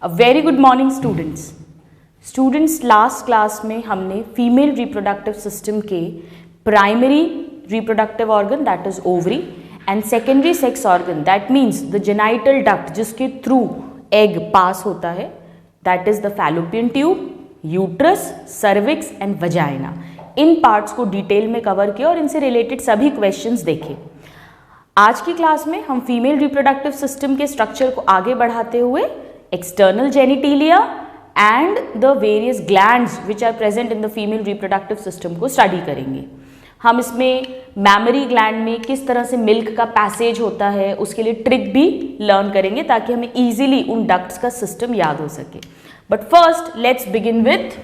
A very good morning students. Students last class में हमने female reproductive system के primary reproductive organ that is ovary and secondary sex organ that means the genital duct जिसके through egg पास होता है that is the fallopian tube, uterus, cervix and vagina. In parts को detail में cover किया और इनसे related सभी questions देखे. आज की क्लास में हम फीमेल रिप्रोडक्टिव सिस्टम के स्ट्रक्चर को आगे बढ़ाते हुए external genitalia and the various glands which are present in the female reproductive system को स्टडी करेंगे. हम इसमें मैमरी ग्लैंड में किस तरह से मिल्क का पैसेज होता है उसके लिए ट्रिक भी लर्न करेंगे ताकि हमें इजीली उन डक्ट्स का सिस्टम याद हो सके. But first let's begin with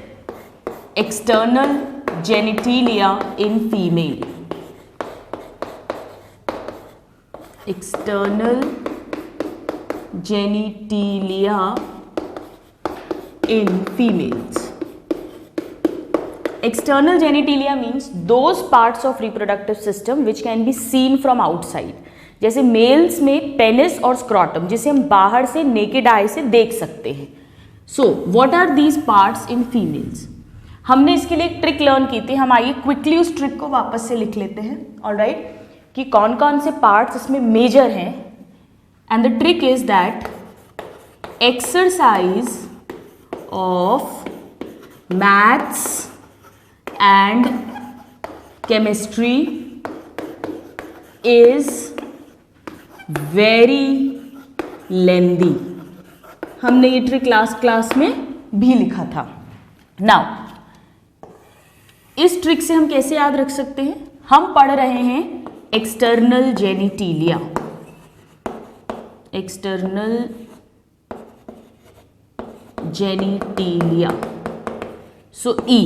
external genitalia in female. External genitalia in females. External genitalia means those parts of reproductive system which can be seen from outside. जैसे mails में penis और scrotum जिसे हम बाहर से नेकेड आई से देख सकते हैं. So what are these parts in females? हमने इसके लिए एक ट्रिक लर्न की थी. हम आइए क्विकली उस ट्रिक को वापस से लिख लेते हैं. ऑलराइट, कि कौन कौन से पार्ट्स इसमें मेजर हैं. And the trick is that exercise of maths and chemistry is very lengthy. हमने ये ट्रिक लास्ट क्लास में भी लिखा था. नाउ इस ट्रिक से हम कैसे याद रख सकते हैं? हम पढ़ रहे हैं external genitalia. External genitalia. So ई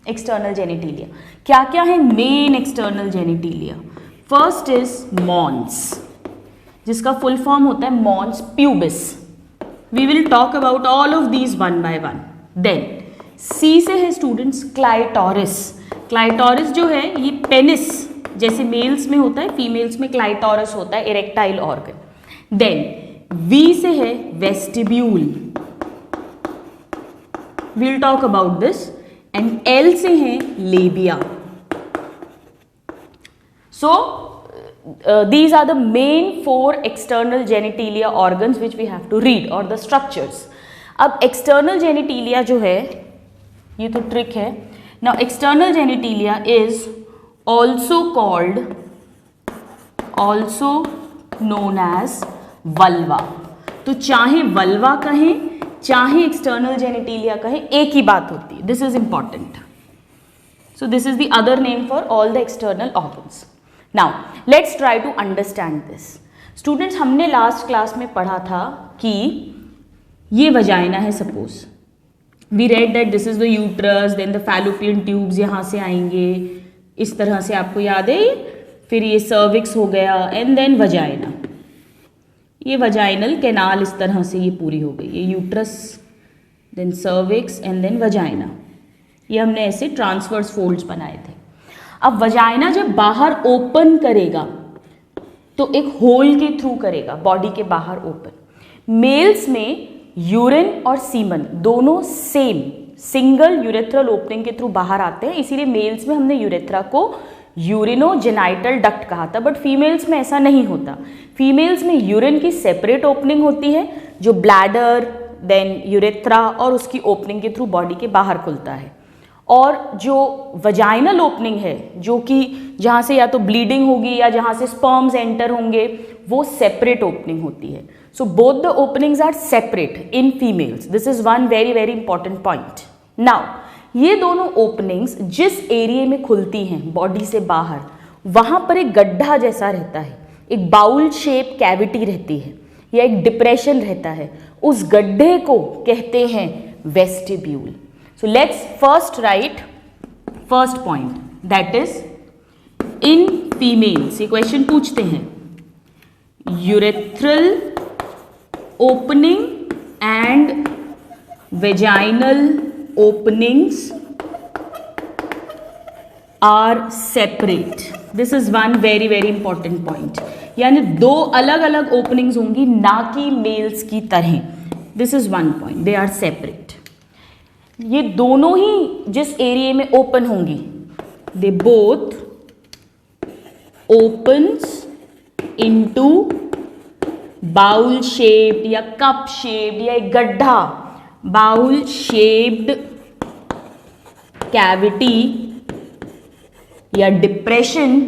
एक्सटर्नल जेनिटिलिया. क्या क्या है main external genitalia? First is mons जिसका फुल फॉर्म होता है mons pubis. We will talk about all of these one by one. Then see से है स्टूडेंट्स क्लाइटोरिस. क्लाइटोरिस जो है ये पेनिस जैसे मेल्स में होता है, फीमेल्स में क्लाइटोरस होता है, erectile organ. Then we say है vestibule, we'll talk about this. And L से है लेबिया. सो these are the main four external genitalia organs which we have to read or the structures. अब external genitalia जो है ये तो ट्रिक है. Now external genitalia is also known as vulva. तो चाहे vulva कहें चाहे external genitalia कहें एक ही बात होती है. This is important. So this is the other name for all the external organs. Now let's try to understand this. Students, हमने लास्ट क्लास में पढ़ा था कि ये वजाइना है. Suppose we read that this is the uterus, then the fallopian tubes यहाँ से आएंगे इस तरह से, आपको याद है. फिर ये सर्विक्स हो गया एंड देन वजाइना. ये वजाइनल कैनाल इस तरह से ये पूरी हो गई. ये uterus, then cervix and then vagina. ये हमने ऐसे ट्रांसवर्स फोल्ड्स बनाए थे. अब वजाइना जब बाहर ओपन करेगा तो एक होल के थ्रू करेगा, बॉडी के बाहर ओपन. मेल्स में यूरिन और सीमन दोनों सेम सिंगल यूरेथ्रल ओपनिंग के थ्रू बाहर आते हैं. इसीलिए मेल्स में हमने यूरेथ्रा को यूरिनोजेनाइटल डक्ट कहा था. बट फीमेल्स में ऐसा नहीं होता. फीमेल्स में यूरिन की सेपरेट ओपनिंग होती है जो ब्लैडर, देन यूरेथ्रा और उसकी ओपनिंग के थ्रू बॉडी के बाहर खुलता है. और जो वजाइनल ओपनिंग है जो कि जहाँ से या तो ब्लीडिंग होगी या जहाँ से स्पर्म्स एंटर होंगे वो सेपरेट ओपनिंग होती है. So both the openings are separate in females. This is one very very important point. Now ये दोनों ओपनिंग्स जिस एरिया में खुलती हैं बॉडी से बाहर, वहाँ पर एक गड्ढा जैसा रहता है, एक बाउल शेप कैविटी रहती है या एक डिप्रेशन रहता है. उस गड्ढे को कहते हैं vestibule. So let's first write first point, that is in females. ये क्वेश्चन पूछते हैं urethral opening and vaginal openings are separate. This is one very very important point. यानी दो अलग अलग ओपनिंग्स होंगी ना कि मेल्स की तरह. This is one point, they are separate. ये दोनों ही जिस एरिया में ओपन होंगी, they both opens into bowl shaped या कप शेप्ड या एक गड्ढा, बाउल शेप्ड कैविटी या डिप्रेशन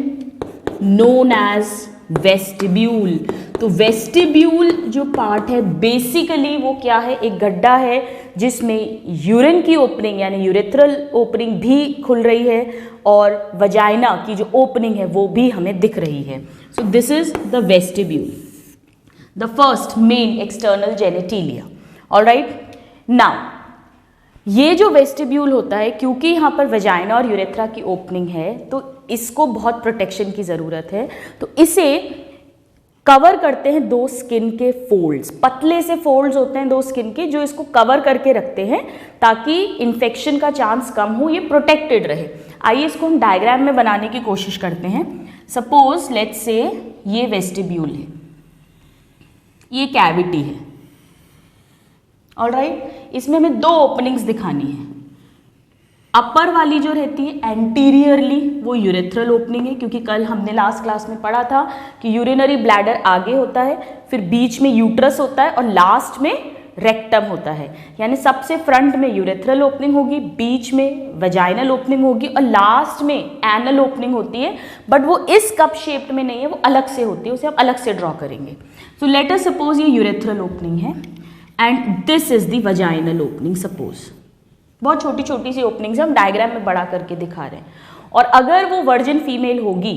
नोन एज वेस्टिब्यूल। तो वेस्टिब्यूल जो पार्ट है बेसिकली वो क्या है, एक गड्ढा है जिसमें यूरिन की ओपनिंग यानी यूरेथ्रल ओपनिंग भी खुल रही है और वजाइना की जो ओपनिंग है वो भी हमें दिख रही है। So this is the vestibule, the first main external genitalia. Alright, now ये जो वेस्टिब्यूल होता है, क्योंकि यहाँ पर वजाइना और यूरेथ्रा की ओपनिंग है तो इसको बहुत प्रोटेक्शन की ज़रूरत है। तो इसे कवर करते हैं दो स्किन के फोल्ड्स, पतले से फोल्ड्स होते हैं दो स्किन के जो इसको कवर करके रखते हैं ताकि इन्फेक्शन का चांस कम हो, ये प्रोटेक्टेड रहे। आइए इसको हम डायग्राम में बनाने की कोशिश करते हैं। सपोज लेट्स से ये वेस्टिब्यूल है, ये कैविटी है। ऑलराइट, इसमें हमें दो ओपनिंग्स दिखानी है। अपर वाली जो रहती है एंटीरियरली वो यूरेथ्रल ओपनिंग है, क्योंकि कल हमने लास्ट क्लास में पढ़ा था कि यूरिनरी ब्लैडर आगे होता है, फिर बीच में यूट्रस होता है और लास्ट में रेक्टम होता है। यानी सबसे फ्रंट में यूरेथ्रल ओपनिंग होगी, बीच में वजाइनल ओपनिंग होगी और लास्ट में एनल ओपनिंग होती है। बट वो इस कप शेप्ड में नहीं है, वो अलग से होती है, उसे हम अलग से ड्रॉ करेंगे। सो लेट अस सपोज ये यूरेथ्रल ओपनिंग है and this is the vaginal opening. Suppose बहुत छोटी छोटी सी ओपनिंग्स हम डायग्राम में बड़ा करके दिखा रहे हैं। और अगर वो वर्जिन फीमेल होगी,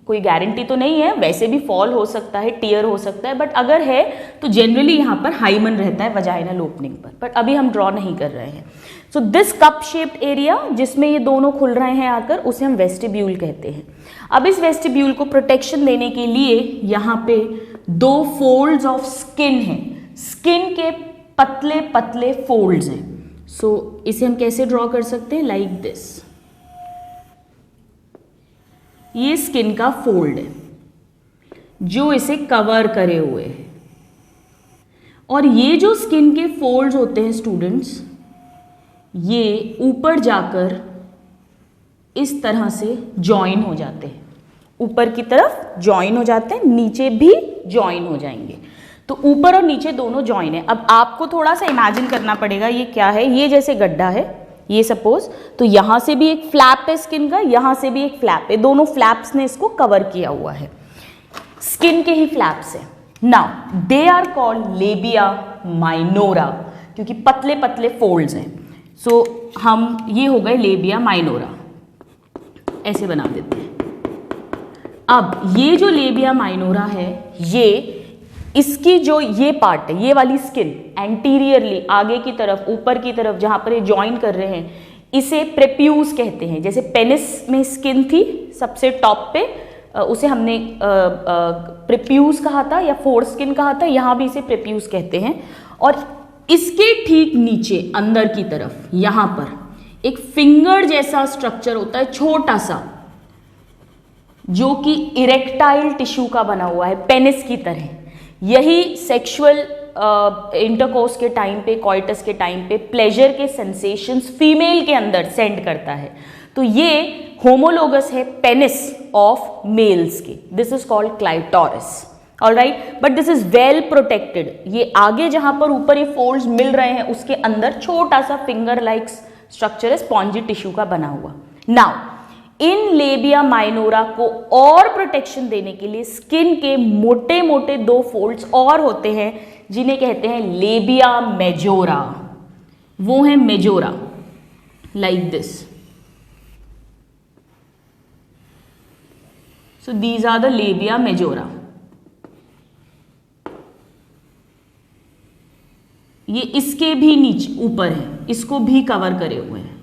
कोई गारंटी तो नहीं है, वैसे भी फॉल हो सकता है, टीयर हो सकता है, बट अगर है तो जनरली यहाँ पर हाइमन रहता है वजाइनल ओपनिंग पर, बट अभी हम ड्रॉ नहीं कर रहे हैं। So this cup shaped area जिसमें ये दोनों खुल रहे हैं आकर, उसे हम वेस्टिब्यूल कहते हैं। अब इस वेस्टिब्यूल को प्रोटेक्शन देने के लिए यहाँ पे दो फोल्ड्स ऑफ स्किन है, स्किन के पतले पतले फोल्ड्स हैं। सो इसे हम कैसे ड्रॉ कर सकते हैं, लाइक दिस। ये स्किन का फोल्ड है जो इसे कवर करे हुए है, और ये जो स्किन के फोल्ड्स होते हैं स्टूडेंट्स, ये ऊपर जाकर इस तरह से जॉइन हो जाते हैं, ऊपर की तरफ जॉइन हो जाते हैं, नीचे भी जॉइन हो जाएंगे। तो ऊपर और नीचे दोनों जॉइन है। अब आपको थोड़ा सा इमेजिन करना पड़ेगा, ये क्या है, ये जैसे गड्ढा है ये सपोज, तो यहाँ से भी एक फ्लैप है स्किन का, यहाँ से भी एक फ्लैप है, दोनों फ्लैप्स ने इसको कवर किया हुआ है, स्किन के ही फ्लैप्स है। Now they are called labia minora, क्योंकि पतले पतले फोल्ड्स हैं। सो हम ये हो गए लेबिया माइनोरा, ऐसे बना देते हैं। अब ये जो लेबिया माइनोरा है, ये इसकी जो ये पार्ट है, ये वाली स्किन एंटीरियरली आगे की तरफ, ऊपर की तरफ जहां पर ये ज्वाइन कर रहे हैं, इसे प्रेप्यूस कहते हैं। जैसे पेनिस में स्किन थी सबसे टॉप पे, उसे हमने प्रेप्यूस कहा था या फोर स्किन कहा था, यहां भी इसे प्रेप्यूस कहते हैं। और इसके ठीक नीचे अंदर की तरफ यहां पर एक फिंगर जैसा स्ट्रक्चर होता है, छोटा सा, जो कि इरेक्टाइल टिश्यू का बना हुआ है, पेनिस की तरह। यही सेक्सुअल इंटरकोर्स के टाइम पे, कॉइटस के टाइम पे प्लेजर के सेंसेशंस फीमेल के अंदर सेंड करता है। तो ये होमोलोगस है पेनिस ऑफ मेल्स के, this is called clitoris. Alright, but this is well protected. ये आगे जहां पर ऊपर ये फोल्ड्स मिल रहे हैं उसके अंदर छोटा सा फिंगर लाइक स्ट्रक्चर है, स्पॉन्जी टिश्यू का बना हुआ। नाउ इन लेबिया माइनोरा को और प्रोटेक्शन देने के लिए स्किन के मोटे मोटे दो फोल्ड्स और होते हैं जिन्हें कहते हैं लेबिया मेजोरा। वो है majora, like this. So these are the labia majora. ये इसके भी नीचे ऊपर है, इसको भी कवर करे हुए हैं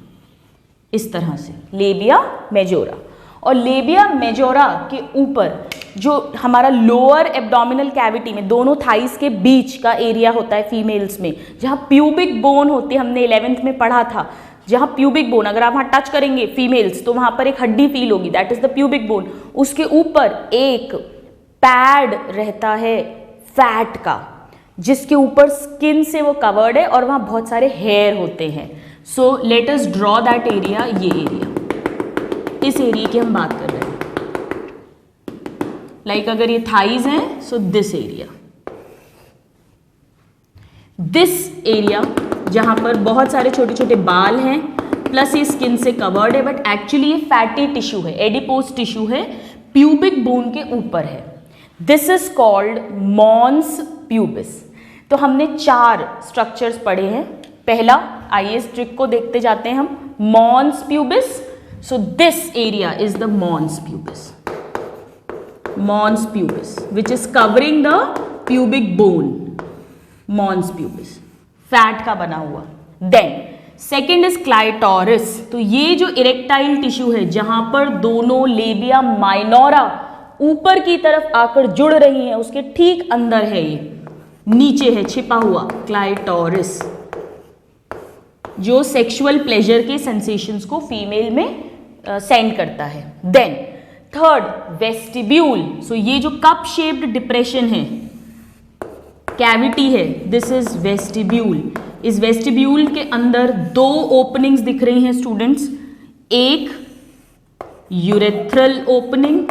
इस तरह से, लेबिया मेजोरा। और लेबिया मेजोरा के ऊपर जो हमारा लोअर एब्डोमिनल कैविटी में दोनों थाइस के बीच का एरिया होता है फीमेल्स में, जहां प्यूबिक बोन होती है, हमने 11th में पढ़ा था, जहां प्यूबिक बोन, अगर आप वहां टच करेंगे फीमेल्स तो वहां पर एक हड्डी फील होगी, that is the pubic bone. उसके ऊपर एक पैड रहता है फैट का, जिसके ऊपर स्किन से वो कवर्ड है और वहाँ बहुत सारे हेयर होते हैं. सो let us draw that area. ये एरिया, इस एरिया की हम बात कर रहे हैं. लाइक अगर ये थाइज हैं, सो दिस एरिया, जहां पर बहुत सारे छोटे छोटे बाल हैं प्लस ये स्किन से कवर्ड है, बट एक्चुअली ये फैटी टिश्यू है, एडिपोज टिश्यू है, प्यूबिक बोन के ऊपर है. This is called mons pubis. तो हमने 4 स्ट्रक्चर्स पढ़े हैं. पहला, आइए इस ट्रिक को देखते जाते हैं हम. Mons pubis. So this area is the mons pubis. Mons pubis which is covering the pubic bone. Mons pubis fat का बना हुआ. Then second is clitoris. तो ये जो इरेक्टाइल टिश्यू है जहां पर दोनों लेबिया माइनोरा ऊपर की तरफ आकर जुड़ रही हैं, उसके ठीक अंदर है, ये नीचे है छिपा हुआ क्लाइटोरिस, जो सेक्सुअल प्लेजर के सेंसेशंस को फीमेल में सेंड करता है. Then third, vestibule. सो ये जो कप शेप्ड डिप्रेशन है, कैविटी है, दिस इज वेस्टिब्यूल. इस वेस्टिब्यूल के अंदर 2 ओपनिंग्स दिख रही हैं स्टूडेंट्स. एक यूरेथ्रल ओपनिंग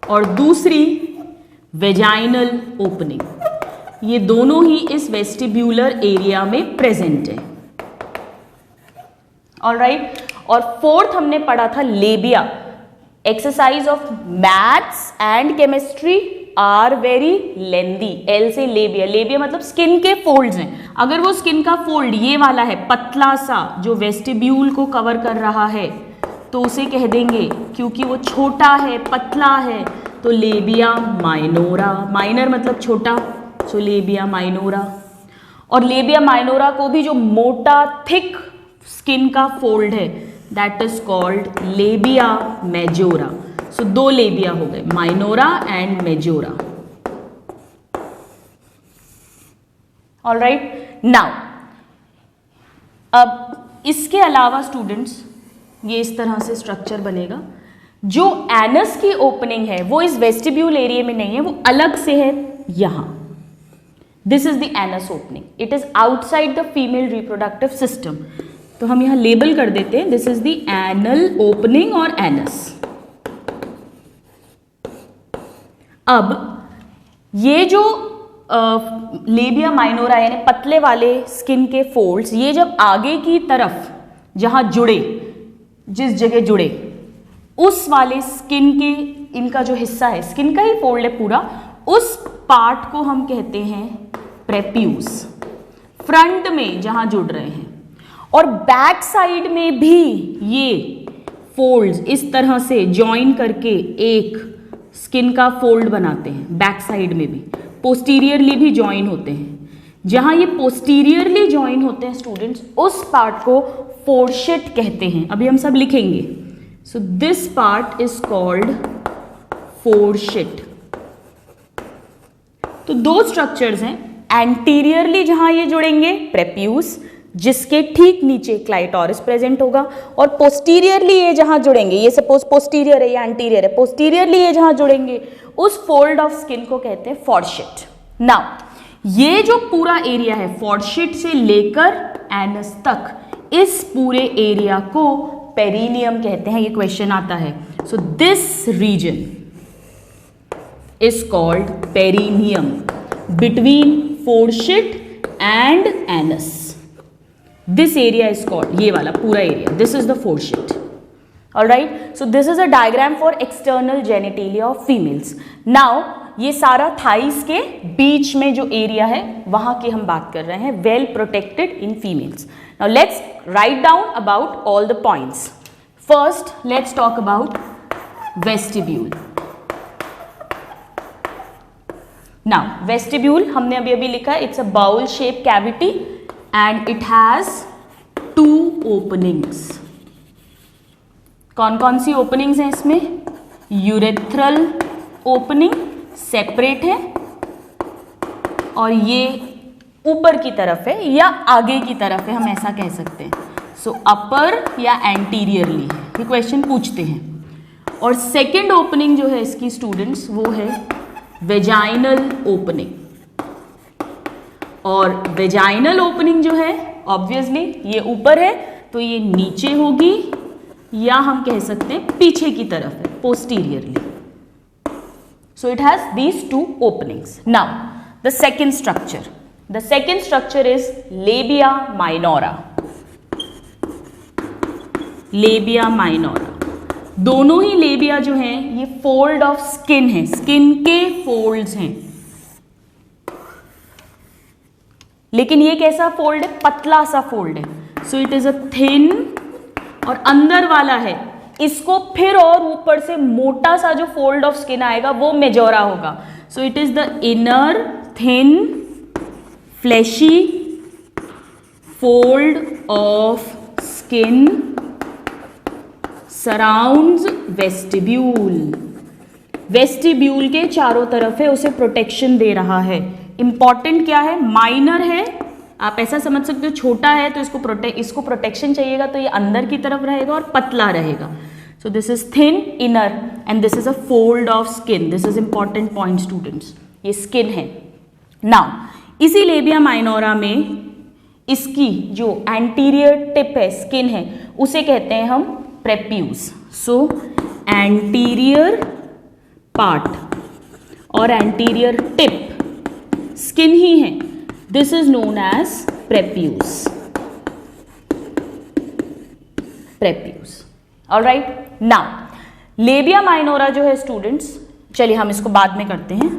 और दूसरी वेजाइनल ओपनिंग. ये दोनों ही इस वेस्टिब्यूलर एरिया में प्रेजेंट है. ऑलराइट. और फोर्थ हमने पढ़ा था labia. Exercise of maths and chemistry are very lengthy. L से लेबिया. लेबिया मतलब स्किन के फोल्ड्स हैं. अगर वो स्किन का फोल्ड ये वाला है, पतला सा, जो वेस्टिब्यूल को कवर कर रहा है, तो उसे कह देंगे, क्योंकि वो छोटा है, पतला है, तो लेबिया माइनोरा. माइनर मतलब छोटा, सो लेबिया माइनोरा. और लेबिया माइनोरा को भी जो मोटा थिक स्किन का फोल्ड है, that is called labia majora. सो 2 लेबिया हो गए, minora and majora. Alright. Now अब इसके अलावा स्टूडेंट्स ये इस तरह से स्ट्रक्चर बनेगा. जो एनस की ओपनिंग है वो इस वेस्टिब्यूल एरिया में नहीं है, वो अलग से है यहां. This is the anus opening. It is outside the female reproductive system. तो हम यहां लेबल कर देते हैं, this is the anal opening और एनस. अब ये जो लेबिया माइनोरा यानी पतले वाले स्किन के फोल्ड्स, ये जब आगे की तरफ जहां जुड़े, जिस जगह जुड़े, उस वाले स्किन के, इनका जो हिस्सा है, स्किन का ही फोल्ड है पूरा, उस पार्ट को हम कहते हैं प्रेप्यूस. फ्रंट में जहां जुड़ रहे हैं. और बैक साइड में भी ये फोल्ड्स इस तरह से ज्वाइन करके एक स्किन का फोल्ड बनाते हैं. बैक साइड में भी पोस्टीरियरली भी ज्वाइन होते हैं. जहां ये पोस्टीरियरली ज्वाइन होते हैं स्टूडेंट्स, उस पार्ट को फोर्शेट कहते हैं. अभी हम सब लिखेंगे. So this part is called fourchette. तो 2 स्ट्रक्चर्स हैं. एंटीरियरली जहां ये जुड़ेंगे प्रेप्यूस, जिसके ठीक नीचे क्लाइटोरिस प्रेजेंट होगा, और पोस्टीरियरली ये जहां जुड़ेंगे, ये सपोज पोस्टीरियर है या एंटीरियर है, पोस्टीरियरली ये जहां जुड़ेंगे, उस फोल्ड ऑफ स्किन को कहते हैं फोर्शेट. नाउ ये जो पूरा एरिया है फोर्शेट से लेकर एनस तक, इस पूरे एरिया को पेरिनियम कहते हैं. ये क्वेश्चन आता है. So this region is called perineum between fourchette and anus. This area is called, ये वाला पूरा area, this is the fourchette. Alright. So this is a diagram for external genitalia of females. Now ये सारा thighs के बीच में जो area है वहां की हम बात कर रहे हैं, well protected in females. Now let's write down about all the points. First, let's talk about vestibule. Now, vestibule हमने अभी अभी लिखा है, it's a bowl shaped cavity and it has 2 openings. कौन कौन सी openings हैं इसमें? यूरेथ्रल ओपनिंग सेपरेट है और ये ऊपर की तरफ है या आगे की तरफ है, हम ऐसा कह सकते हैं. सो अपर या एंटीरियरली है, ये क्वेश्चन पूछते हैं. और सेकेंड ओपनिंग जो है इसकी स्टूडेंट्स वो है वेजाइनल ओपनिंग। और वेजाइनल ओपनिंग जो है ऑब्वियसली ये ऊपर है तो ये नीचे होगी, या हम कह सकते हैं पीछे की तरफ है, posteriorly. So it has these two openings. Now the second structure, the second structure is लेबिया minora. Labia minora, दोनों ही लेबिया जो हैं ये फोल्ड ऑफ स्किन है, स्किन के फोल्ड्स हैं। लेकिन ये कैसा फोल्ड है? पतला सा फोल्ड है। So it is a thin, और अंदर वाला है इसको फिर और ऊपर से मोटा सा जो फोल्ड ऑफ स्किन आएगा वो मेजोरा होगा। So it is the inner thin fleshy fold of skin surrounds vestibule. Vestibule के चारों तरफ है, उसे प्रोटेक्शन दे रहा है। इंपॉर्टेंट क्या है? माइनर है, आप ऐसा समझ सकते हो छोटा है तो इसको प्रोटेक्शन चाहिएगा तो ये अंदर की तरफ रहेगा और पतला रहेगा। सो this is thin inner and this is a fold of skin. This is important point students, ये स्किन है। नाउ इसी लेबिया माइनोरा में इसकी जो एंटीरियर टिप है, स्किन है, उसे कहते हैं हम प्रेप्यूज। सो एंटीरियर पार्ट और एंटीरियर टिप स्किन ही है, this is known as prepuce. Prepuce, alright. Now labia minora जो है स्टूडेंट्स, चलिए हम इसको बाद में करते हैं।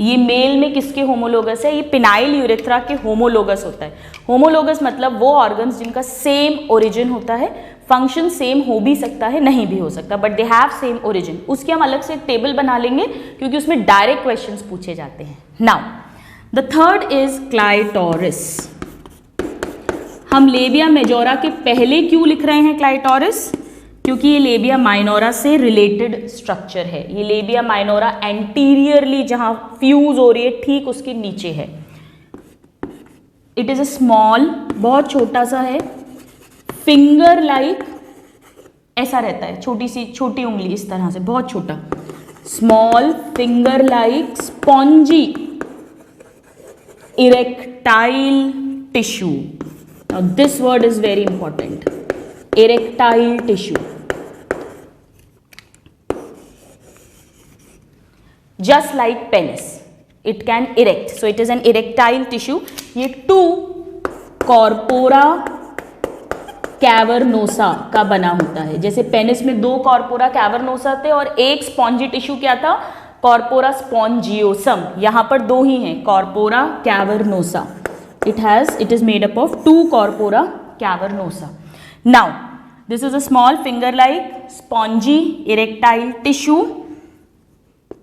ये मेल में किसके होमोलोगस है? ये पिनाइल यूरेथ्रा के होमोलोगस होता है। होमोलोगस मतलब वो ऑर्गन्स जिनका सेम ओरिजिन होता है। फंक्शन सेम हो भी सकता है, नहीं भी हो सकता, but they have same origin. उसकी हम अलग से एक टेबल बना लेंगे क्योंकि उसमें डायरेक्ट क्वेश्चंस पूछे जाते हैं। Now the third is clitoris. हम लेबिया मेजोरा के पहले क्यों लिख रहे हैं क्लाइटोरिस? क्योंकि ये लेबिया माइनोरा से रिलेटेड स्ट्रक्चर है। ये लेबिया माइनोरा एंटीरियरली जहां फ्यूज हो रही है ठीक उसके नीचे है। इट इज अ स्मॉल, बहुत छोटा सा है, फिंगर लाइक ऐसा रहता है, छोटी उंगली इस तरह से, बहुत छोटा, small finger like spongy erectile tissue. Now this word is very important, erectile tissue. Just like penis it can erect, so it is an erectile tissue. ये टू कॉर्पोरा कैवर्नोसा का बना होता है। जैसे पेनिस में दो कॉर्पोरा कैवर्नोसा थे और एक स्पॉन्जी टिश्यू क्या था? Corpora spongiosum. यहां पर दो ही हैं, corpora cavernosa. It is made up of two corpora cavernosa. Now this is a small finger like spongy erectile tissue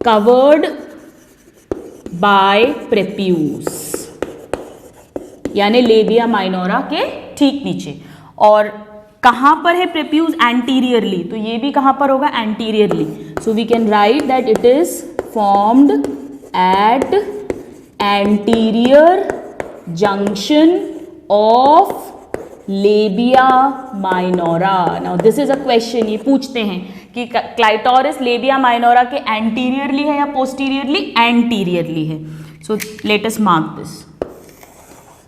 covered by prepuce, यानी लेबिया माइनोरा के ठीक नीचे। और कहां पर है प्रेप्यूज? एंटीरियरली, तो ये भी कहां पर होगा? Anteriorly. So we can write that it is formed at anterior junction of labia minora. Now this is a question, ये पूछते हैं कि क्लाइटोरिस लेबिया माइनोरा के एंटीरियरली है या पोस्टीरियरली? एंटीरियरली है। So let us mark this,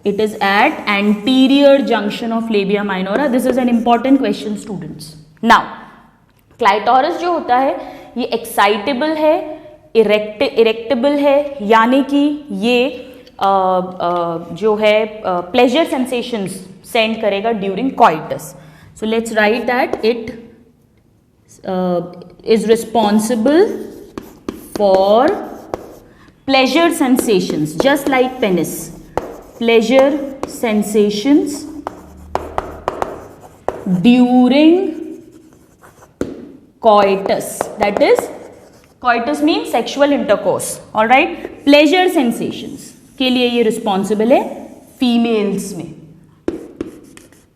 it is at anterior junction of labia minora. This is an important question students. Now clitoris जो होता है ये excitable है, erectable है, यानी कि ये जो है pleasure sensations send करेगा during coitus. So let's write that it is responsible for pleasure sensations just like penis. Pleasure sensations during coitus, that is coitus means sexual intercourse, all right. Pleasure sensations के लिए ये responsible है females में,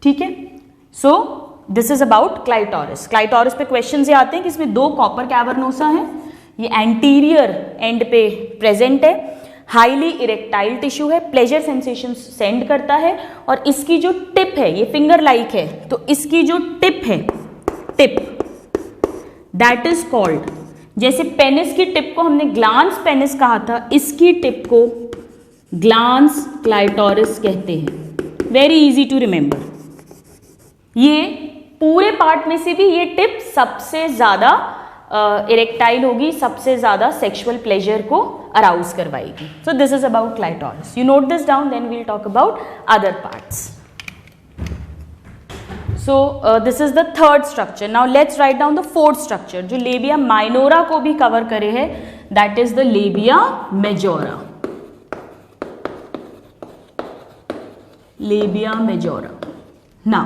ठीक है। So this is about clitoris. Clitoris पे questions ये आते हैं कि इसमें दो कॉपर कैवर्नोसा हैं, ये एंटीरियर एंड पे प्रेजेंट है, हाईली इरेक्टाइल टिश्यू है, प्लेजर सेंसेशन सेंड करता है, और इसकी जो टिप है ये फिंगर लाइक है, तो इसकी जो टिप है, टिप दैट इज कॉल्ड जैसे पेनिस की टिप को हमने ग्लांस पेनिस कहा था, इसकी टिप को ग्लांस क्लाइटोरिस कहते हैं। Very easy to remember. ये पूरे पार्ट में से भी ये टिप सबसे ज़्यादा इरेक्टाइल होगी, सबसे ज़्यादा सेक्सुअल प्लेजर को अराउज करवाएगी। So this is about clitoris. You note this down, then we'll talk about other parts. So this is the third structure. Now let's write down the fourth structure जो labia minora को भी cover करे है, that is the labia majora. Labia majora. Now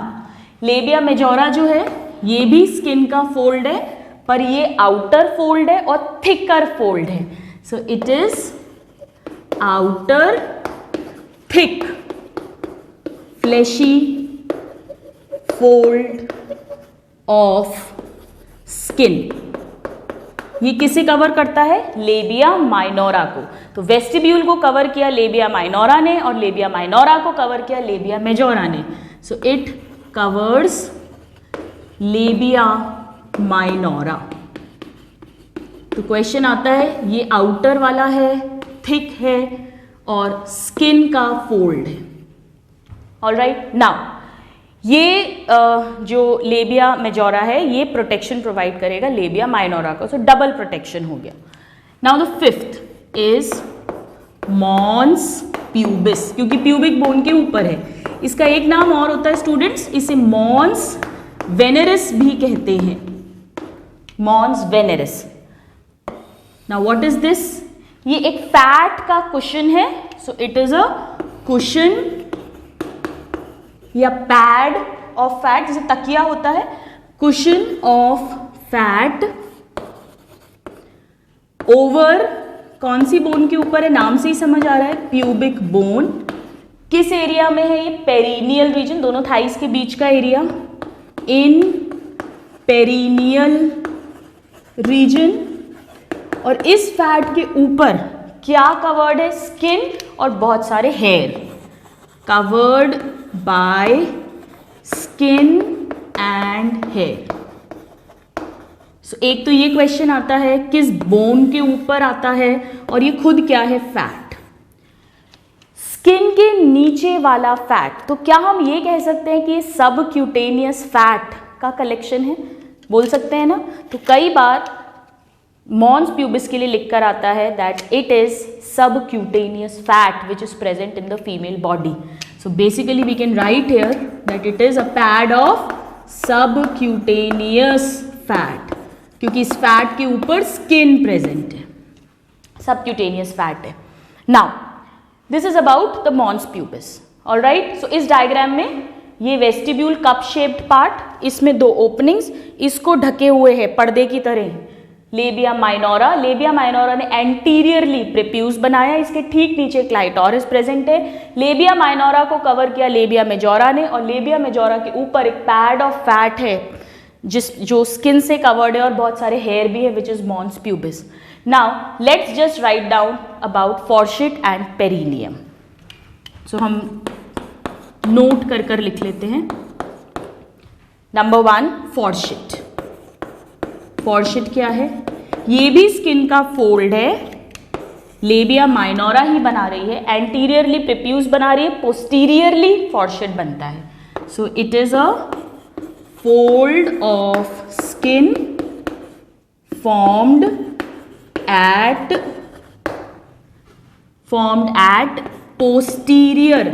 labia majora जो है ये भी skin का fold है, पर ये outer fold है और thicker fold है. So it is outer thick fleshy fold of skin. ये किसे कवर करता है? लेबिया माइनोरा को। तो वेस्टिब्यूल को कवर किया लेबिया माइनोरा ने और लेबिया माइनोरा को कवर किया लेबिया मेजोरा ने। So it covers labia minora. तो क्वेश्चन आता है, ये आउटर वाला है, थिक है और स्किन का फोल्ड है। ऑलराइट, नाउ ये जो लेबिया मेजोरा है ये प्रोटेक्शन प्रोवाइड करेगा लेबिया माइनोरा को। सो डबल प्रोटेक्शन हो गया। Now the fifth is mons pubis, क्योंकि प्यूबिक बोन के ऊपर है। इसका एक नाम और होता है स्टूडेंट्स, इसे मॉन्स वेनेरिस भी कहते हैं। Mons veneris. Now what is this? ये एक फैट का कुशन है। So it is a cushion या पैड ऑफ फैट, जैसे तकिया होता है, कुशन ऑफ फैट ओवर कौन सी बोन के ऊपर है? नाम से ही समझ आ रहा है, प्यूबिक बोन। किस एरिया में है ये? पेरिनियल रीजन, दोनों थाइस के बीच का एरिया, इन पेरिनियल रीजन। और इस फैट के ऊपर क्या कवर्ड है? स्किन और बहुत सारे hair, covered by skin and hair. So एक तो ये क्वेश्चन आता है किस बोन के ऊपर आता है, और ये खुद क्या है? फैट। स्किन के नीचे वाला फैट, तो क्या हम ये कह सकते हैं कि ये सब क्यूटेनियस फैट का कलेक्शन है? बोल सकते हैं ना। तो कई बार मॉन्स प्यूबिस के लिए लिखकर आता है that it is subcutaneous fat which is present in the female body. So basically we can write here that it is a pad of subcutaneous fat, क्योंकि इस फैट के ऊपर स्किन प्रेजेंट है, subcutaneous fat है। Now this is about the mons pubis. Alright, so इस diagram में ये vestibule cup shaped part, इसमें दो ओपनिंग्स, इसको ढके हुए है पर्दे की तरह लेबिया माइनोरा। लेबिया माइनोरा ने एंटीरियरली प्रेप्यूस बनाया, इसके ठीक नीचे क्लाइटोरिस प्रेजेंट है। लेबिया माइनोरा को कवर किया लेबिया मेजोरा ने, और लेबिया मेजोरा के ऊपर एक पैड ऑफ फैट है जो स्किन से कवर्ड है और बहुत सारे हेयर भी है, which is mons pubis. Now let's just write down about fourchette and perineum. So हम नोट कर कर लिख लेते हैं। नंबर 1, फॉर्शिट। फॉर्शिट क्या है? ये भी स्किन का फोल्ड है, लेबिया माइनोरा ही बना रही है, एंटीरियरली प्रेप्यूस बना रही है, पोस्टीरियरली फॉर्शिट बनता है। So it is a fold of skin formed at posterior,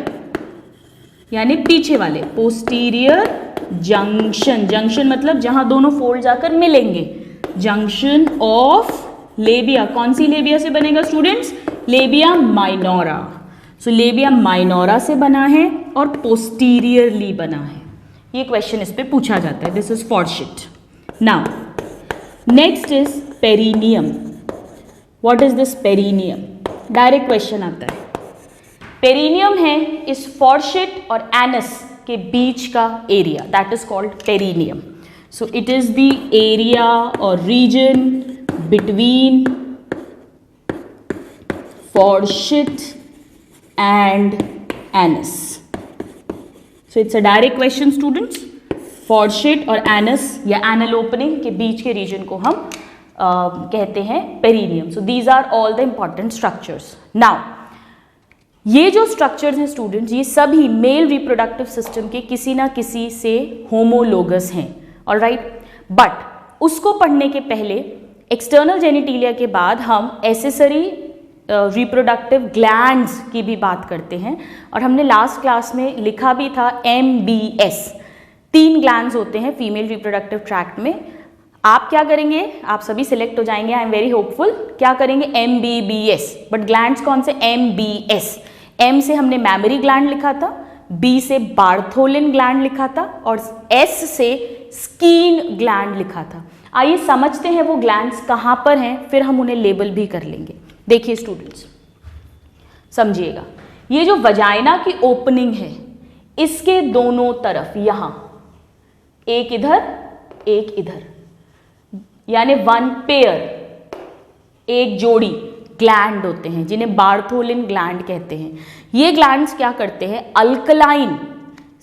यानी पीछे वाले पोस्टीरियर जंक्शन। जंक्शन मतलब जहां दोनों फोल्ड जाकर मिलेंगे। जंक्शन ऑफ लेबिया, कौन सी लेबिया से बनेगा students? Labia minora. So labia minora से बना है और पोस्टीरियरली बना है। ये क्वेश्चन इस पे पूछा जाता है। This is fourchette. Now next is perineum. What is this perineum? Direct question आता है। पेरिनियम है इस फॉर्शिट और एनस के बीच का area, that is called perineum. So it is the area और region between fourchette and anus. So it's a direct question students. Fourchette और एनस या एनल ओपनिंग के बीच के रीजन को हम कहते हैं perineum. So these are all the important structures. Now ये जो स्ट्रक्चर्स हैं स्टूडेंट्स, ये सभी मेल रिप्रोडक्टिव सिस्टम के किसी ना किसी से होमोलोगस हैं. ऑलराइट, बट उसको पढ़ने के पहले एक्सटर्नल जेनिटिलिया के बाद हम एसेसरी रिप्रोडक्टिव ग्लैंड्स की भी बात करते हैं. और हमने लास्ट क्लास में लिखा भी था MBS. 3 ग्लैंड्स होते हैं फीमेल रिप्रोडक्टिव ट्रैक्ट में. आप क्या करेंगे, आप सभी सिलेक्ट हो जाएंगे, आई एम वेरी होपफुल. क्या करेंगे, MBBS. बट ग्लैंड्स कौन से, MBS. M से हमने मैमरी ग्लैंड लिखा था, B से बार्थोलिन ग्लैंड लिखा था और S से स्कीन ग्लैंड लिखा था. आइए समझते हैं वो ग्लैंड्स कहाँ पर हैं, फिर हम उन्हें लेबल भी कर लेंगे. देखिए स्टूडेंट्स, समझिएगा, ये जो वजाइना की ओपनिंग है, इसके दोनों तरफ यहाँ एक इधर एक इधर, यानी 1 पेयर, एक जोड़ी ग्लैंड होते हैं जिन्हें बार्थोलिन ग्लैंड कहते हैं. ये ग्लैंड्स क्या करते हैं, अल्कलाइन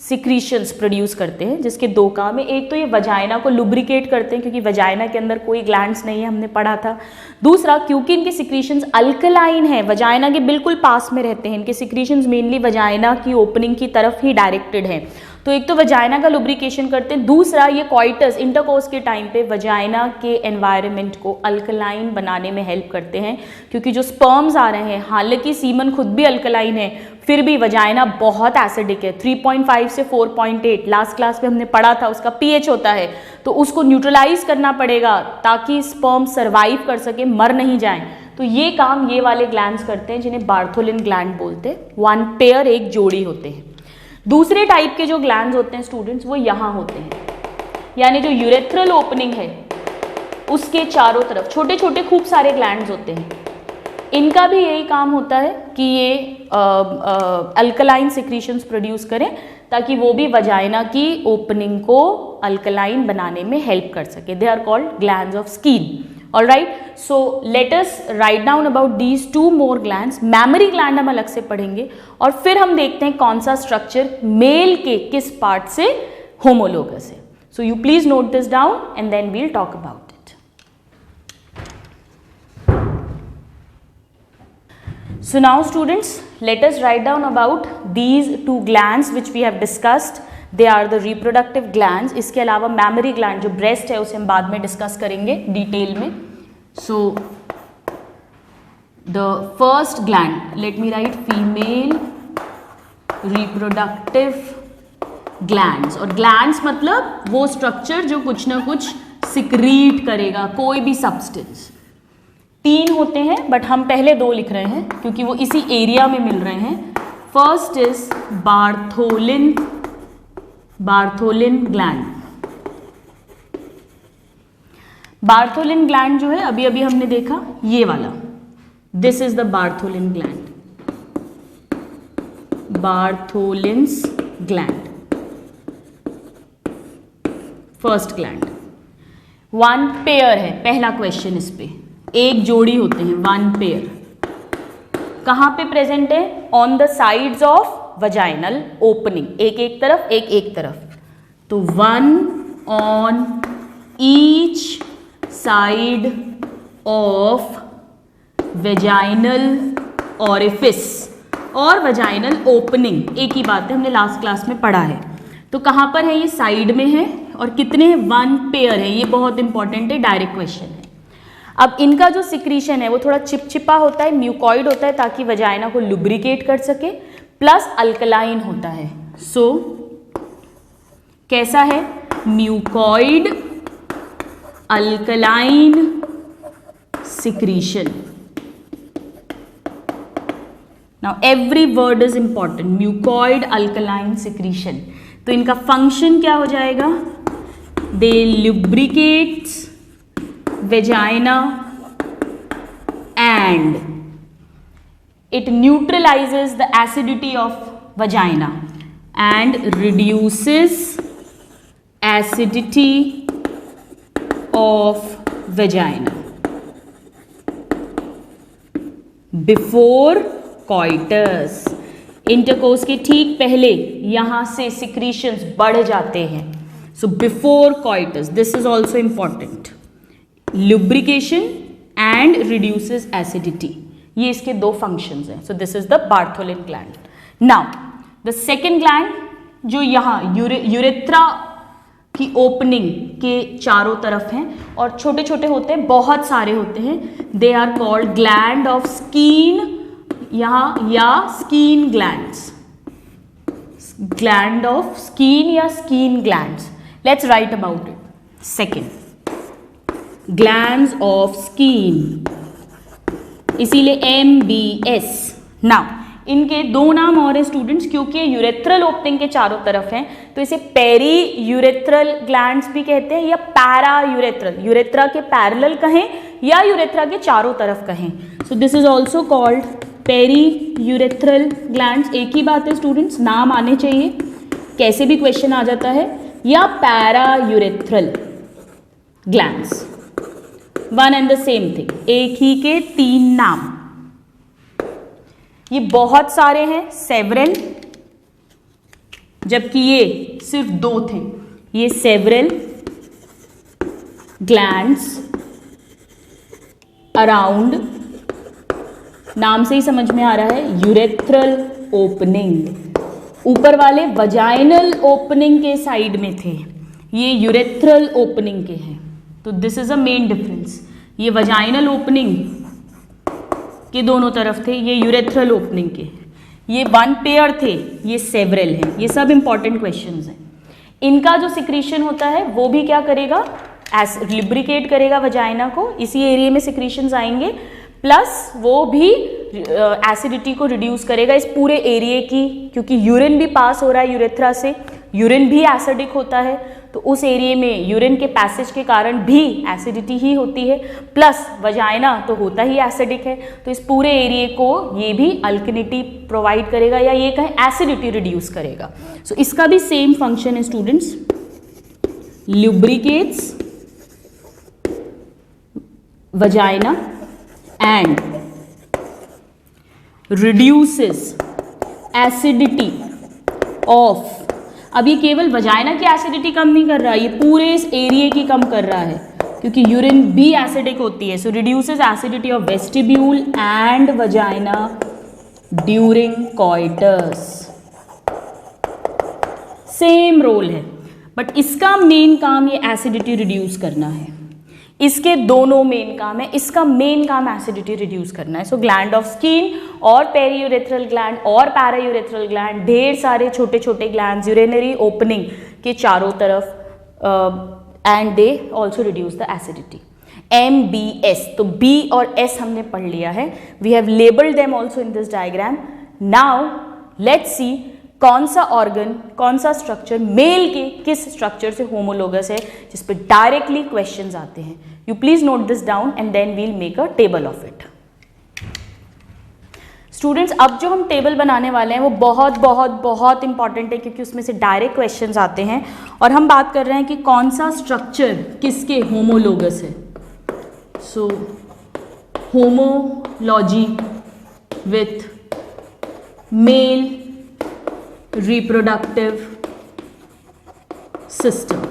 सिक्रीशंस प्रोड्यूस करते हैं, जिसके 2 काम है. एक तो ये वजाइना को लुब्रिकेट करते हैं क्योंकि वजाइना के अंदर कोई ग्लैंड्स नहीं है, हमने पढ़ा था. दूसरा, क्योंकि इनके सिक्रीशंस अल्कलाइन है, वजाइना के बिल्कुल पास में रहते हैं, इनके सिक्रीशंस मेनली वजाइना की ओपनिंग की तरफ ही डायरेक्टेड है. तो एक तो वजाइना का लुब्रिकेशन करते हैं, दूसरा ये कॉइटस इंटरकोर्स के टाइम पे वजाइना के एनवायरनमेंट को अल्कलाइन बनाने में हेल्प करते हैं. क्योंकि जो स्पर्म्स आ रहे हैं, हालांकि सीमन खुद भी अल्कलाइन है, फिर भी वजाइना बहुत एसिडिक है. 3.5 से 4.8 लास्ट क्लास में हमने पढ़ा था, उसका pH होता है. तो उसको न्यूट्रलाइज करना पड़ेगा ताकि स्पर्म सर्वाइव कर सके, मर नहीं जाए. तो ये काम ये वाले ग्लैंड्स करते हैं जिन्हें बार्थोलिन ग्लैंड बोलते हैं. 1 पेयर, एक जोड़ी होते हैं. दूसरे टाइप के जो ग्लैंड्स होते हैं स्टूडेंट्स, वो यहाँ होते हैं, यानी जो यूरेथ्रल ओपनिंग है उसके चारों तरफ छोटे छोटे खूब सारे ग्लैंड्स होते हैं. इनका भी यही काम होता है कि ये अल्कलाइन सिक्रीशंस प्रोड्यूस करें ताकि वो भी वजाइना की ओपनिंग को अल्कलाइन बनाने में हेल्प कर सके. They are called glands of Skene. All right, so let us write down about these 2 more glands. Mammary gland हम अलग से पढ़ेंगे और फिर हम देखते हैं कौन सा स्ट्रक्चर मेल के किस पार्ट से होमोलोगस है. So you please note this down and then we'll talk about it. So now students, let us write down about these 2 glands which we have discussed. They are the reproductive glands. इसके अलावा mammary gland जो breast है उसे हम बाद में discuss करेंगे detail में. सो the first gland, late me right female reproductive glands. और ग्लैंड्स मतलब वो स्ट्रक्चर जो कुछ ना कुछ सिक्रीट करेगा, कोई भी सब्सटेंस. 3 होते हैं बट हम पहले 2 लिख रहे हैं क्योंकि वो इसी एरिया में मिल रहे हैं. First is Bartholin gland. Bartholin gland जो है अभी अभी हमने देखा, ये वाला, this is the Bartholin gland. Bartholin's gland, first gland. 1 pair है, पहला क्वेश्चन इस पे, एक जोड़ी होते हैं 1 पेयर. कहां पे प्रेजेंट है, on the sides of vaginal opening, एक तरफ एक तरफ. तो 1 on each side of vaginal orifice और वजाइनल ओपनिंग, एक ही बात है, हमने लास्ट क्लास में पढ़ा है. तो कहां पर है, ये साइड में है और कितने हैं, 1 पेयर है. ये बहुत इंपॉर्टेंट है, डायरेक्ट क्वेश्चन है. अब इनका जो सिक्रीशन है वो थोड़ा चिपचिपा होता है, म्यूकॉइड होता है ताकि वजाइना को लुब्रिकेट कर सके, प्लस अल्कलाइन होता है. सो कैसा है, mucoid alkaline secretion. Now every word is important, mucoid alkaline secretion. तो इनका फंक्शन क्या हो जाएगा, दे lubricates vagina and it neutralizes the acidity of vagina and reduces acidity of vagina before coitus. Intercourse के ठीक पहले यहां से सिक्रीशंस बढ़ जाते हैं. So before coitus, this is also important. lubrication and reduces acidity. ये इसके दो functions हैं. So this is the Bartholin gland. Now the second gland जो यहाँ यूरेथ्रा की ओपनिंग के चारों तरफ हैं और छोटे छोटे होते हैं, बहुत सारे होते हैं. They are called gland of Skene यहाँ या Skene glands. Gland of Skene या Skene glands. Let's write about it. Second, glands of Skene, इसीलिए MBS. नाउ इनके दो नाम और हैं स्टूडेंट्स, क्योंकि यूरेथ्रल ओपनिंग के चारों तरफ हैं तो इसे पेरी यूरेथ्रल ग्लैंड्स भी कहते हैं या पैरा यूरेथ्रल. यूरेथ्रा के पैरेलल कहें या यूरेथ्रा के चारों तरफ कहें. So this is also called peri urethral glands. एक ही बात है स्टूडेंट्स, नाम आने चाहिए, कैसे भी क्वेश्चन आ जाता है. या para urethral glands, one and the same thing, एक ही के तीन नाम. ये बहुत सारे हैं, सेवरल, जबकि ये सिर्फ दो थे. ये सेवरल ग्लैंड्स अराउंड, नाम से ही समझ में आ रहा है, यूरेथ्रल ओपनिंग. ऊपर वाले वजाइनल ओपनिंग के साइड में थे, ये यूरेथ्रल ओपनिंग के हैं. तो this is a main difference. ये वजाइनल ओपनिंग के दोनों तरफ थे, ये यूरेथ्रल ओपनिंग के. ये वन पेयर थे, ये सेवरल हैं. ये सब इंपॉर्टेंट क्वेश्चंस हैं. इनका जो सिक्रीशन होता है वो भी क्या करेगा, लिब्रिकेट करेगा वजाइना को. इसी एरिया में सिक्रीशंस आएंगे, प्लस वो भी एसिडिटी को रिड्यूस करेगा इस पूरे एरिया की, क्योंकि यूरिन भी पास हो रहा है यूरेथ्रा से. यूरिन भी एसिडिक होता है, तो उस एरिया में यूरिन के पैसेज के कारण भी एसिडिटी ही होती है, प्लस वजाइना तो होता ही एसिडिक है. तो इस पूरे एरिया को ये भी अल्कनिटी प्रोवाइड करेगा, या ये कहें एसिडिटी रिड्यूस करेगा. सो इसका भी सेम फंक्शन है students, lubricates vagina and reduces acidity of. अब ये केवल वजाइना की एसिडिटी कम नहीं कर रहा, ये पूरे इस एरिया की कम कर रहा है, क्योंकि यूरिन भी एसिडिक होती है. So reduces acidity of vestibule and vagina during coitus. Same role है, बट इसका मेन काम ये एसिडिटी रिड्यूस करना है. इसके दोनों मेन काम है. इसका मेन काम एसिडिटी रिड्यूस करना है. सो ग्लैंड ऑफ स्किन और पेरीयूरेथ्रल ग्लैंड और पैरायूरेथ्रल ग्लैंड, ढेर सारे छोटे छोटे ग्लैंड्स यूरिनरी ओपनिंग के चारों तरफ, and they also reduce the acidity. MBS, तो B और S हमने पढ़ लिया है. We have labelled them also in this diagram. Now let's see कौन सा ऑर्गन, कौन सा स्ट्रक्चर मेल के किस स्ट्रक्चर से होमोलोगस है, जिस पे डायरेक्टली क्वेश्चंस आते हैं. You please note this down and then we'll make a table of it. Students, अब जो हम टेबल बनाने वाले हैं वो बहुत बहुत बहुत इंपॉर्टेंट है, क्योंकि उसमें से डायरेक्ट क्वेश्चंस आते हैं. और हम बात कर रहे हैं कि कौन सा स्ट्रक्चर किसके होमोलोगस है. So homology with male reproductive system.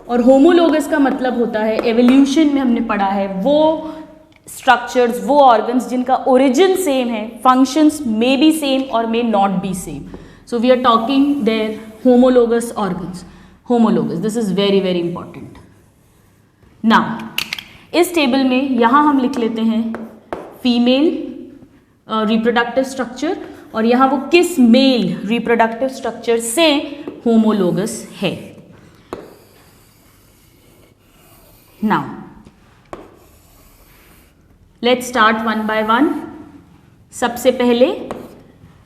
और होमोलोगस का मतलब होता है, एवोल्यूशन में हमने पढ़ा है, वो स्ट्रक्चर्स, वो ऑर्गन्स जिनका ओरिजिन सेम है, फंक्शंस मे बी सेम और may not be same. So we are talking there homologous organs. Homologous, this is very very important. Now इस टेबल में यहाँ हम लिख लेते हैं फीमेल रिप्रोडक्टिव स्ट्रक्चर, और यहाँ वो किस मेल रिप्रोडक्टिव स्ट्रक्चर से होमोलोगस है. Now let's start one by one. सबसे पहले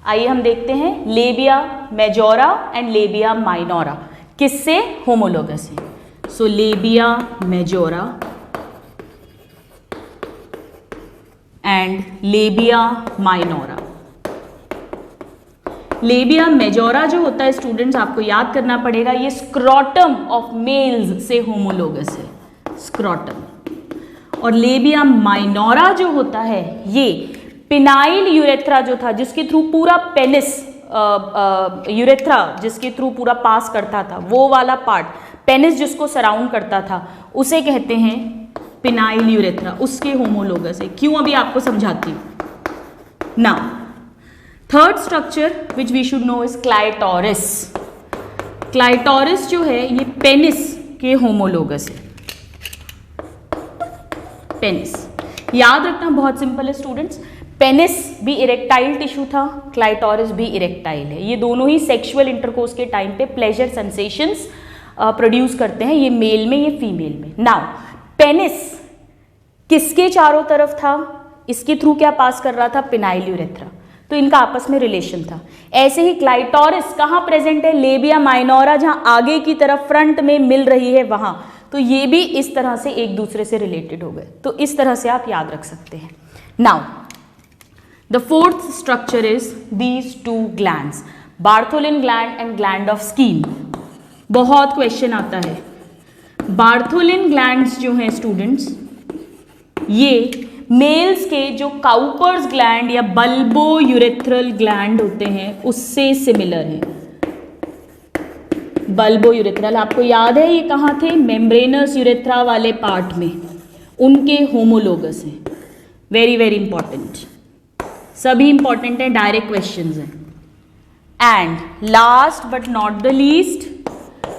आइए हम देखते हैं labia majora and labia minora किससे होमोलोगस है. So labia majora and labia minora. Labia majora जो होता है स्टूडेंट्स, आपको याद करना पड़ेगा, ये स्क्रोटम ऑफ मेल्स से होमोलोगस है, स्क्रोटम. और लेबिया माइनोरा जो होता है ये पिनाइल यूरेथ्रा जो था, जिसके थ्रू पूरा पेनिस यूरेथ्रा जिसके थ्रू पूरा पास करता था, वो वाला पार्ट पेनिस जिसको सराउंड करता था, उसे कहते हैं पिनाइल यूरेथ्रा, उसके होमोलोगस है। क्यों, अभी आपको समझाती हूँ। Now third structure which we should know is clitoris. Clitoris जो है ये पेनिस के होमोलोगस है। पेनिस याद रखना बहुत सिंपल है स्टूडेंट्स, पेनिस भी इरेक्टाइल टिश्यू था, क्लाइटोरिस भी इरेक्टाइल है। ये दोनों ही सेक्सुअल इंटरकोर्स के टाइम पे प्लेजर सेंसेशंस प्रोड्यूस करते हैं, ये मेल में, ये फीमेल में। नाउ पेनिस किसके चारों तरफ था, इसके थ्रू क्या पास कर रहा था, पिनाइल यूरेथ्रा, तो इनका आपस में रिलेशन था। ऐसे ही क्लाइटोरिस कहाँ प्रेजेंट है, लेबिया माइनोरा, जहाँ आगे की तरफ फ्रंट में मिल रही है वहां, तो ये भी इस तरह से एक दूसरे से रिलेटेड हो गए। तो इस तरह से आप याद रख सकते हैं। Now the fourth structure is these two glands, Bartholin gland and gland of skin. बहुत क्वेश्चन आता है। बार्थोलिन ग्लैंड्स जो हैं स्टूडेंट्स, ये मेल्स के जो काउपर्स ग्लैंड या बल्बो यूरेथ्रल ग्लैंड होते हैं उससे सिमिलर है। बल्बो यूरेथ्रल आपको याद है ये कहाँ थे, मेम्ब्रेनस यूरेथ्रा वाले पार्ट में, उनके होमोलोगस हैं। वेरी वेरी इंपॉर्टेंट, सभी इंपॉर्टेंट है, डायरेक्ट क्वेश्चंस हैं। And last but not the least,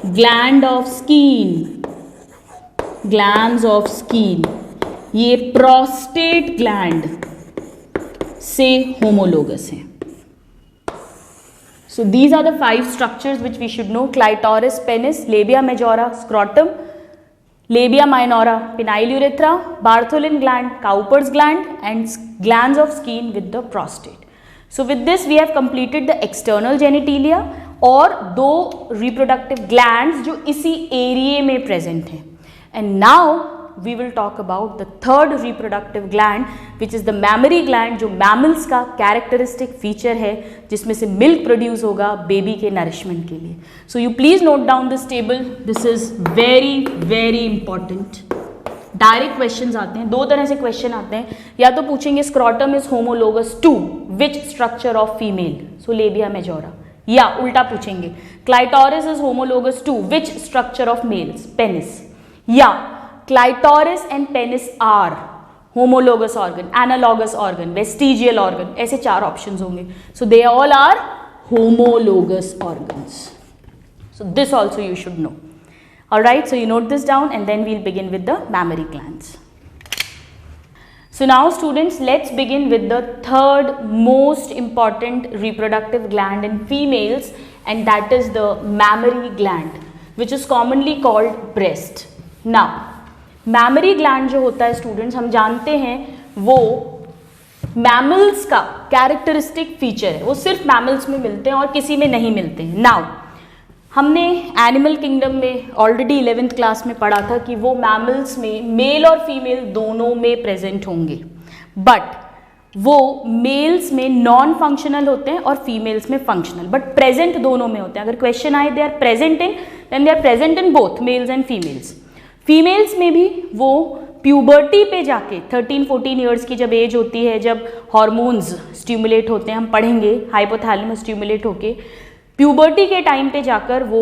gland of skin, glands of skin, ये प्रोस्टेट ग्लैंड से होमोलोगस है। So these are the 5 structures which we should know: clitoris, penis, labia majora, scrotum, labia minora, penile urethra, Bartholin gland, Cowper's gland, and glands of skin with the prostate. So with this we have completed the external genitalia और 2 reproductive glands जो इसी area में present हैं। And now we will talk about the third reproductive gland which is the mammary gland, जो mammals का characteristic feature है जिसमें से milk produce होगा baby के nourishment के लिए। So you please note down this table, this is very very important। Direct questions आते हैं, 2 तरह से क्वेश्चन आते हैं, या तो पूछेंगे scrotum is homologous to which structure of female, so labia majora, या उल्टा पूछेंगे clitoris is homologous to which structure of males, penis, या clitoris and penis are homologous organ, analogous organ, vestigial organ, ऐसे 4 ऑप्शंस होंगे। So they all are homologous organs, so this also you should know. Alright, so you note this down and then we'll begin with the mammary glands. So now students, let's begin with the third most important reproductive gland in females, and that is the mammary gland, which is commonly called breast. Now, mammary gland जो होता है students, हम जानते हैं वो mammals का characteristic feature है, वो सिर्फ mammals में मिलते हैं और किसी में नहीं मिलते हैं। Now, हमने एनिमल किंगडम में ऑलरेडी 11th क्लास में पढ़ा था कि वो मैमल्स में मेल और फीमेल दोनों में प्रेजेंट होंगे, बट वो मेल्स में नॉन फंक्शनल होते हैं और फीमेल्स में फंक्शनल, बट प्रेजेंट दोनों में होते हैं। अगर क्वेश्चन आए they are present in, then they are present in both males and females. Females में भी वो प्यूबर्टी पे जाके 13-14 ईयर्स की जब एज होती है, जब हार्मोन्स स्टिमुलेट होते हैं, हम पढ़ेंगे हाइपोथैलेमस स्टिमुलेट होके प्यूबर्टी के टाइम पे जाकर वो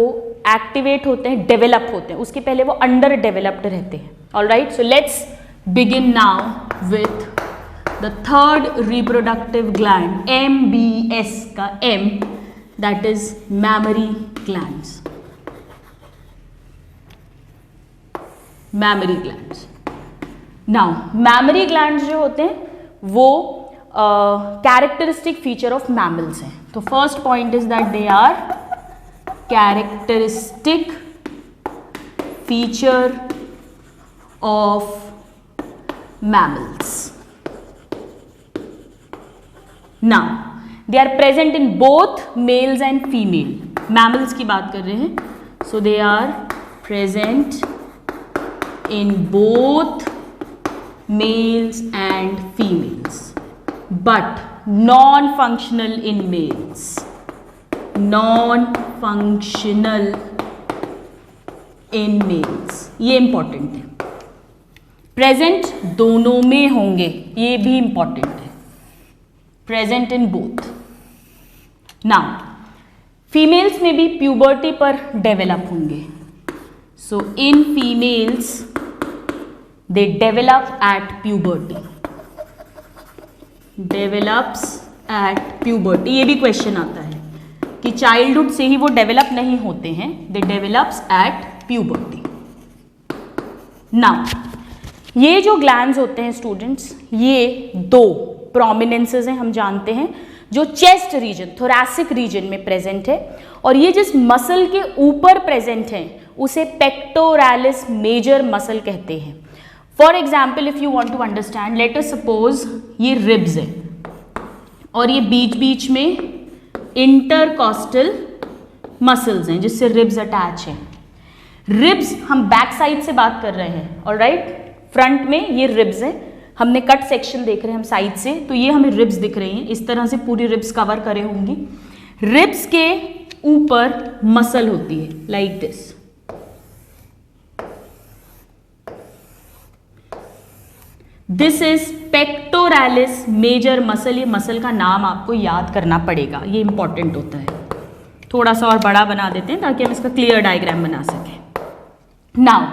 एक्टिवेट होते हैं, डेवलप होते हैं, उसके पहले वो अंडर डेवलप्ड रहते हैं। Alright, so let's begin now with the third reproductive gland, MBS का M, that is memory glands. Memory glands, now memory glands जो होते हैं वो कैरेक्टरिस्टिक फीचर ऑफ मैमल्स हैं। तो first point is that they are characteristic feature of mammals. Now they are present in both males and female, mammals की बात कर रहे हैं, so they are present in both males and females, but non-functional in males, non-functional in males, ये important है। Present दोनों में होंगे, ये भी इंपॉर्टेंट है, present in both. Now females में भी प्यूबर्टी पर डेवलप होंगे, so in females they develop at puberty, develops at puberty. ये भी क्वेश्चन आता है कि चाइल्डहुड से ही वो डेवलप नहीं होते हैं, दे डेवलप्स एट प्यूबर्टी। नाउ ये जो ग्लैंड्स होते हैं स्टूडेंट्स, ये दो प्रोमिनेंसेस हैं, हम जानते हैं, जो चेस्ट रीजन, थोरैसिक रीजन में प्रेजेंट है, और ये जिस मसल के ऊपर प्रेजेंट है उसे पेक्टोरैलिस मेजर मसल कहते हैं। For example if you want to understand, let us suppose ये रिब्स है और ये बीच बीच में इंटरकॉस्टल मसल्स हैं जिससे रिब्स अटैच हैं। रिब्स हम बैक साइड से बात कर रहे हैं, ऑलराइट। फ्रंट में ये रिब्स हैं, हमने कट सेक्शन देख रहे हैं हम साइड से, तो ये हमें रिब्स दिख रही हैं, इस तरह से पूरी रिब्स कवर करे होंगी। रिब्स के ऊपर मसल होती है like this, this is pectoralis major muscle. ये मसल का नाम आपको याद करना पड़ेगा, ये इंपॉर्टेंट होता है। थोड़ा सा और बड़ा बना देते हैं ताकि हम इसका क्लियर डायग्राम बना सकें। नाउ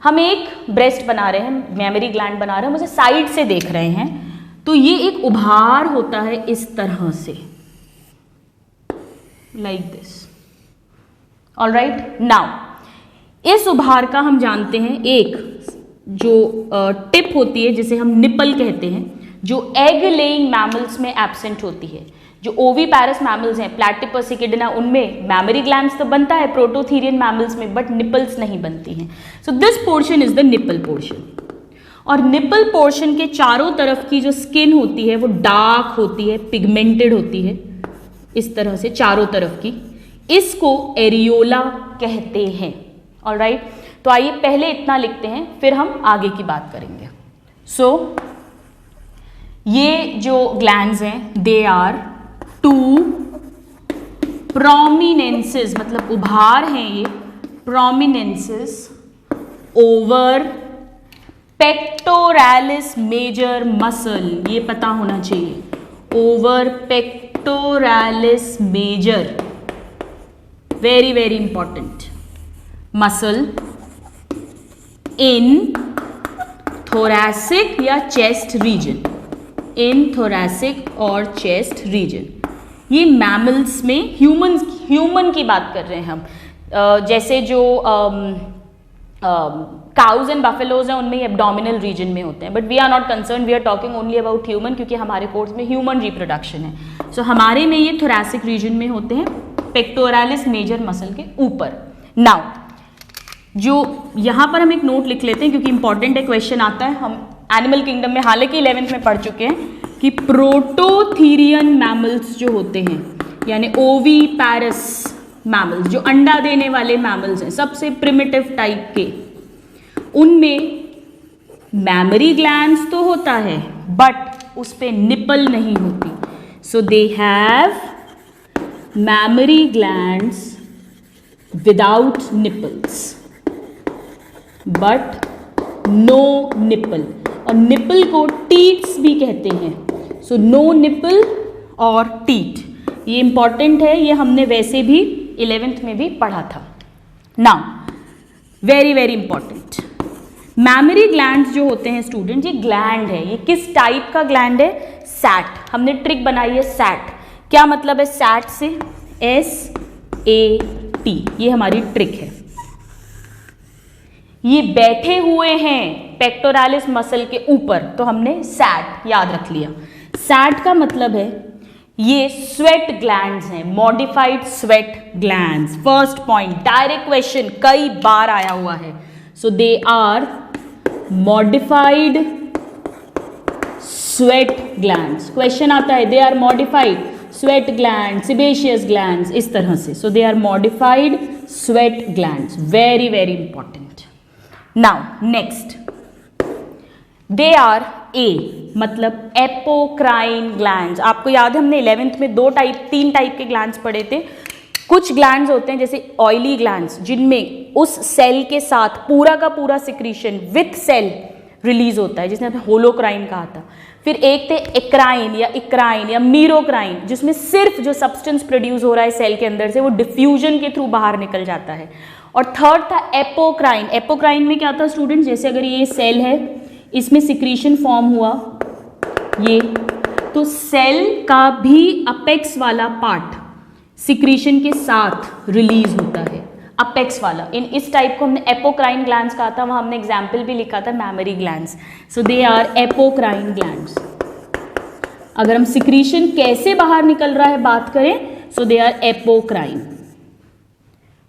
हम एक ब्रेस्ट बना रहे हैं, मेमरी ग्लैंड बना रहे हैं, मुझे साइड से देख रहे हैं, तो ये एक उभार होता है इस तरह से, लाइक दिस, ऑलराइट। नाउ इस उभार का हम जानते हैं एक जो टिप होती है जिसे हम निपल कहते हैं, जो एग लेइंग मैमल्स में एब्सेंट होती है। जो ओवीपैरस मैमल्स हैं, प्लैटिपस, इकिडना, उनमें मैमरी ग्लैंड्स तो बनता है प्रोटोथीरियन मैमल्स में, बट निपल्स नहीं बनती हैं। So this portion is the nipple portion. और निपल पोर्शन के चारों तरफ की जो स्किन होती है वो डार्क होती है, पिगमेंटेड होती है, इस तरह से चारों तरफ की, इसको एरियोला कहते हैं, ऑलराइट। तो आइए पहले इतना लिखते हैं, फिर हम आगे की बात करेंगे। सो ये जो ग्लैंड्स हैं, दे आर टू प्रोमिनेंसेस, मतलब उभार हैं ये, prominences over pectoralis major muscle, ये पता होना चाहिए, over pectoralis major, very very important muscle in thoracic या चेस्ट रीजन, इन थोरैसिक और चेस्ट रीजन। ये मैमल्स में, ह्यूमन की बात कर रहे हैं हम, जैसे जो काउज एंड बफेलोज हैं उनमें एब्डोमिनल रीजन में होते हैं, but we are not concern, we are talking only about human, क्योंकि हमारे कोर्स में ह्यूमन रिप्रोडक्शन है। सो हमारे में ये थोरैसिक रीजन में होते हैं, पेक्टोरैलिस मेजर मसल के ऊपर। नाउ जो यहाँ पर हम एक नोट लिख लेते हैं क्योंकि इंपॉर्टेंट है, क्वेश्चन आता है, हम एनिमल किंगडम में हालांकि 11th में पढ़ चुके हैं कि प्रोटोथीरियन मैमल्स जो होते हैं, यानी ओवीपैरस मैमल्स, जो अंडा देने वाले मैमल्स हैं, सबसे प्रिमिटिव टाइप के, उनमें मैमरी ग्लैंड्स तो होता है बट उस पे निपल नहीं होती। So they have mammary glands without nipples but no nipple, और निपल को टीट्स भी कहते हैं। सो नो निपल और टीट, ये इंपॉर्टेंट है, ये हमने वैसे भी 11th में भी पढ़ा था। Now very very important, memory glands जो होते हैं स्टूडेंट, ये ग्लैंड है, ये किस टाइप का ग्लैंड है? सैट। हमने ट्रिक बनाई है सैट। क्या मतलब है सैट से? SAT, ये हमारी ट्रिक है। ये बैठे हुए हैं पेक्टोरैलिस मसल के ऊपर, तो हमने सैट याद रख लिया। सैट का मतलब है ये स्वेट ग्लैंड्स हैं, modified sweat glands. First point, direct question कई बार आया हुआ है। So they are modified sweat glands, question आता है they are modified sweat gland, sebaceous glands, इस तरह से। So they are modified sweat glands, very very important. Now next, they are मतलब एपोक्राइन ग्लैंड्स। आपको याद है हमने 11th में 3 टाइप के ग्लैंड्स पढ़े थे। कुछ ग्लैंड्स होते हैं जैसे ऑयली ग्लैंड्स, जिनमें उस सेल के साथ पूरा का पूरा सिक्रीशन विथ सेल रिलीज होता है, जिसने हमने होलोक्राइन कहा था। फिर एक थे एक्राइन या मीरोक्राइन, जिसमें सिर्फ जो सब्सटेंस प्रोड्यूस हो रहा है सेल के अंदर से वो डिफ्यूजन के थ्रू बाहर निकल जाता है। और थर्ड था एपोक्राइन। एपोक्राइन में क्या था स्टूडेंट्स, जैसे अगर ये सेल है, इसमें सिक्रीशन फॉर्म हुआ ये, तो सेल का भी अपेक्स वाला पार्ट सिक्रीशन के साथ रिलीज होता है, अपेक्स वाला। इन इस टाइप को हमने एपोक्राइन ग्लैंड्स कहा था, वहाँ हमने एग्जाम्पल भी लिखा था mammary glands. So they are apocrine glands. अगर हम सिक्रीशन कैसे बाहर निकल रहा है बात करें, so they are apocrine.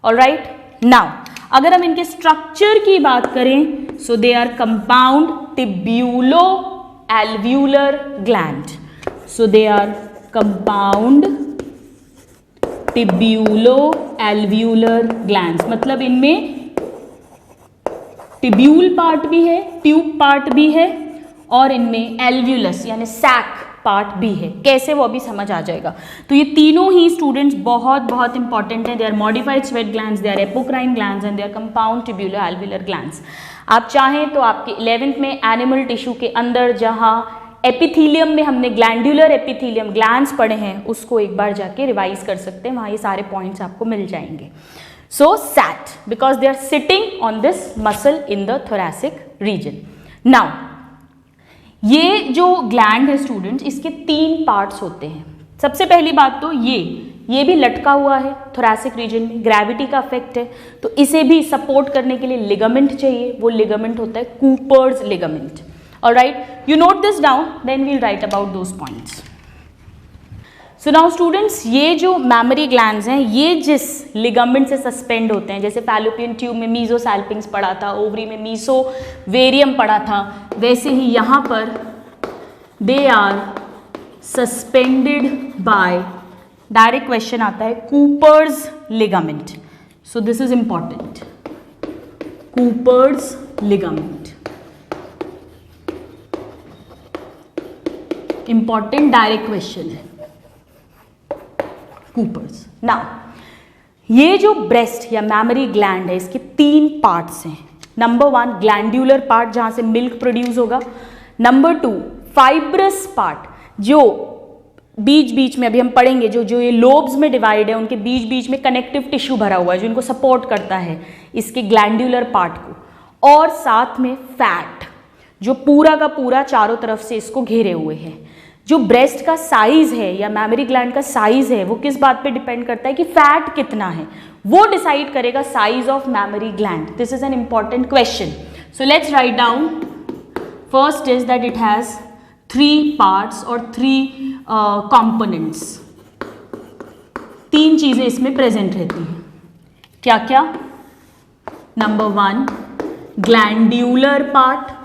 Alright, now अगर हम इनके स्ट्रक्चर की बात करें, so they are compound tubulo alveolar gland. So they are compound tubulo alveolar glands, मतलब इनमें टिब्यूल पार्ट भी है, ट्यूब पार्ट भी है, और इनमें एल्व्यूलस यानी सैक पार्ट भी है। कैसे वो अभी समझ आ जाएगा। तो ये तीनों ही स्टूडेंट्स बहुत बहुत इंपॉर्टेंट हैं। They are modified sweat glands, they are apocrine glands and they are compound tubulo alveolar glands. आप चाहें तो आपके 11th में एनिमल टिश्यू के अंदर जहां एपिथीलियम में हमने ग्लैंडुलर एपिथीलियम ग्लैंड्स पढ़े हैं, उसको एक बार जाके रिवाइज कर सकते हैं, वहाँ ये सारे पॉइंट्स आपको मिल जाएंगे। So sat because they are sitting on this muscle in the thoracic region. Now ये जो ग्लैंड है स्टूडेंट्स, इसके 3 पार्ट्स होते हैं। सबसे पहली बात तो ये भी लटका हुआ है थोरैसिक रीजन में, ग्रेविटी का इफेक्ट है, तो इसे भी सपोर्ट करने के लिए लिगामेंट चाहिए। वो लिगामेंट होता है Cooper's ligament. Alright, you note this down, then we'll write about those points. So now students, ये जो mammary glands हैं, ये जिस ligament से सस्पेंड होते हैं, जैसे फैलोपियन ट्यूब में मीजोसैल्पिंग्स पढ़ा था, ओवरी में मीसोवेरियम पढ़ा था, वैसे ही यहाँ पर they are suspended by, direct question आता है, Cooper's ligament. So this is important, Cooper's ligament. Important direct question है, कूपर्स। नाउ ये जो ब्रेस्ट या मैमरी ग्लैंड है, इसके 3 पार्ट्स हैं। नंबर 1 ग्लैंड्यूलर पार्ट, जहां से मिल्क प्रोड्यूस होगा। नंबर 2 फाइब्रस पार्ट, जो बीच बीच में अभी हम पढ़ेंगे, जो ये लोब्स में डिवाइड है, उनके बीच बीच में कनेक्टिव टिश्यू भरा हुआ है जो इनको सपोर्ट करता है, इसके ग्लैंड्यूलर पार्ट को। और साथ में फैट, जो पूरा का पूरा चारों तरफ से इसको घेरे हुए है। जो ब्रेस्ट का साइज है या मैमरी ग्लैंड का साइज है, वो किस बात पे डिपेंड करता है कि फैट कितना है, वो डिसाइड करेगा size of mammary gland. This is an important question. So let's write down. First is that it has 3 parts और 3 कंपोनेंट्स। 3 चीजें इसमें प्रेजेंट रहती हैं। क्या क्या? Number 1 glandular part,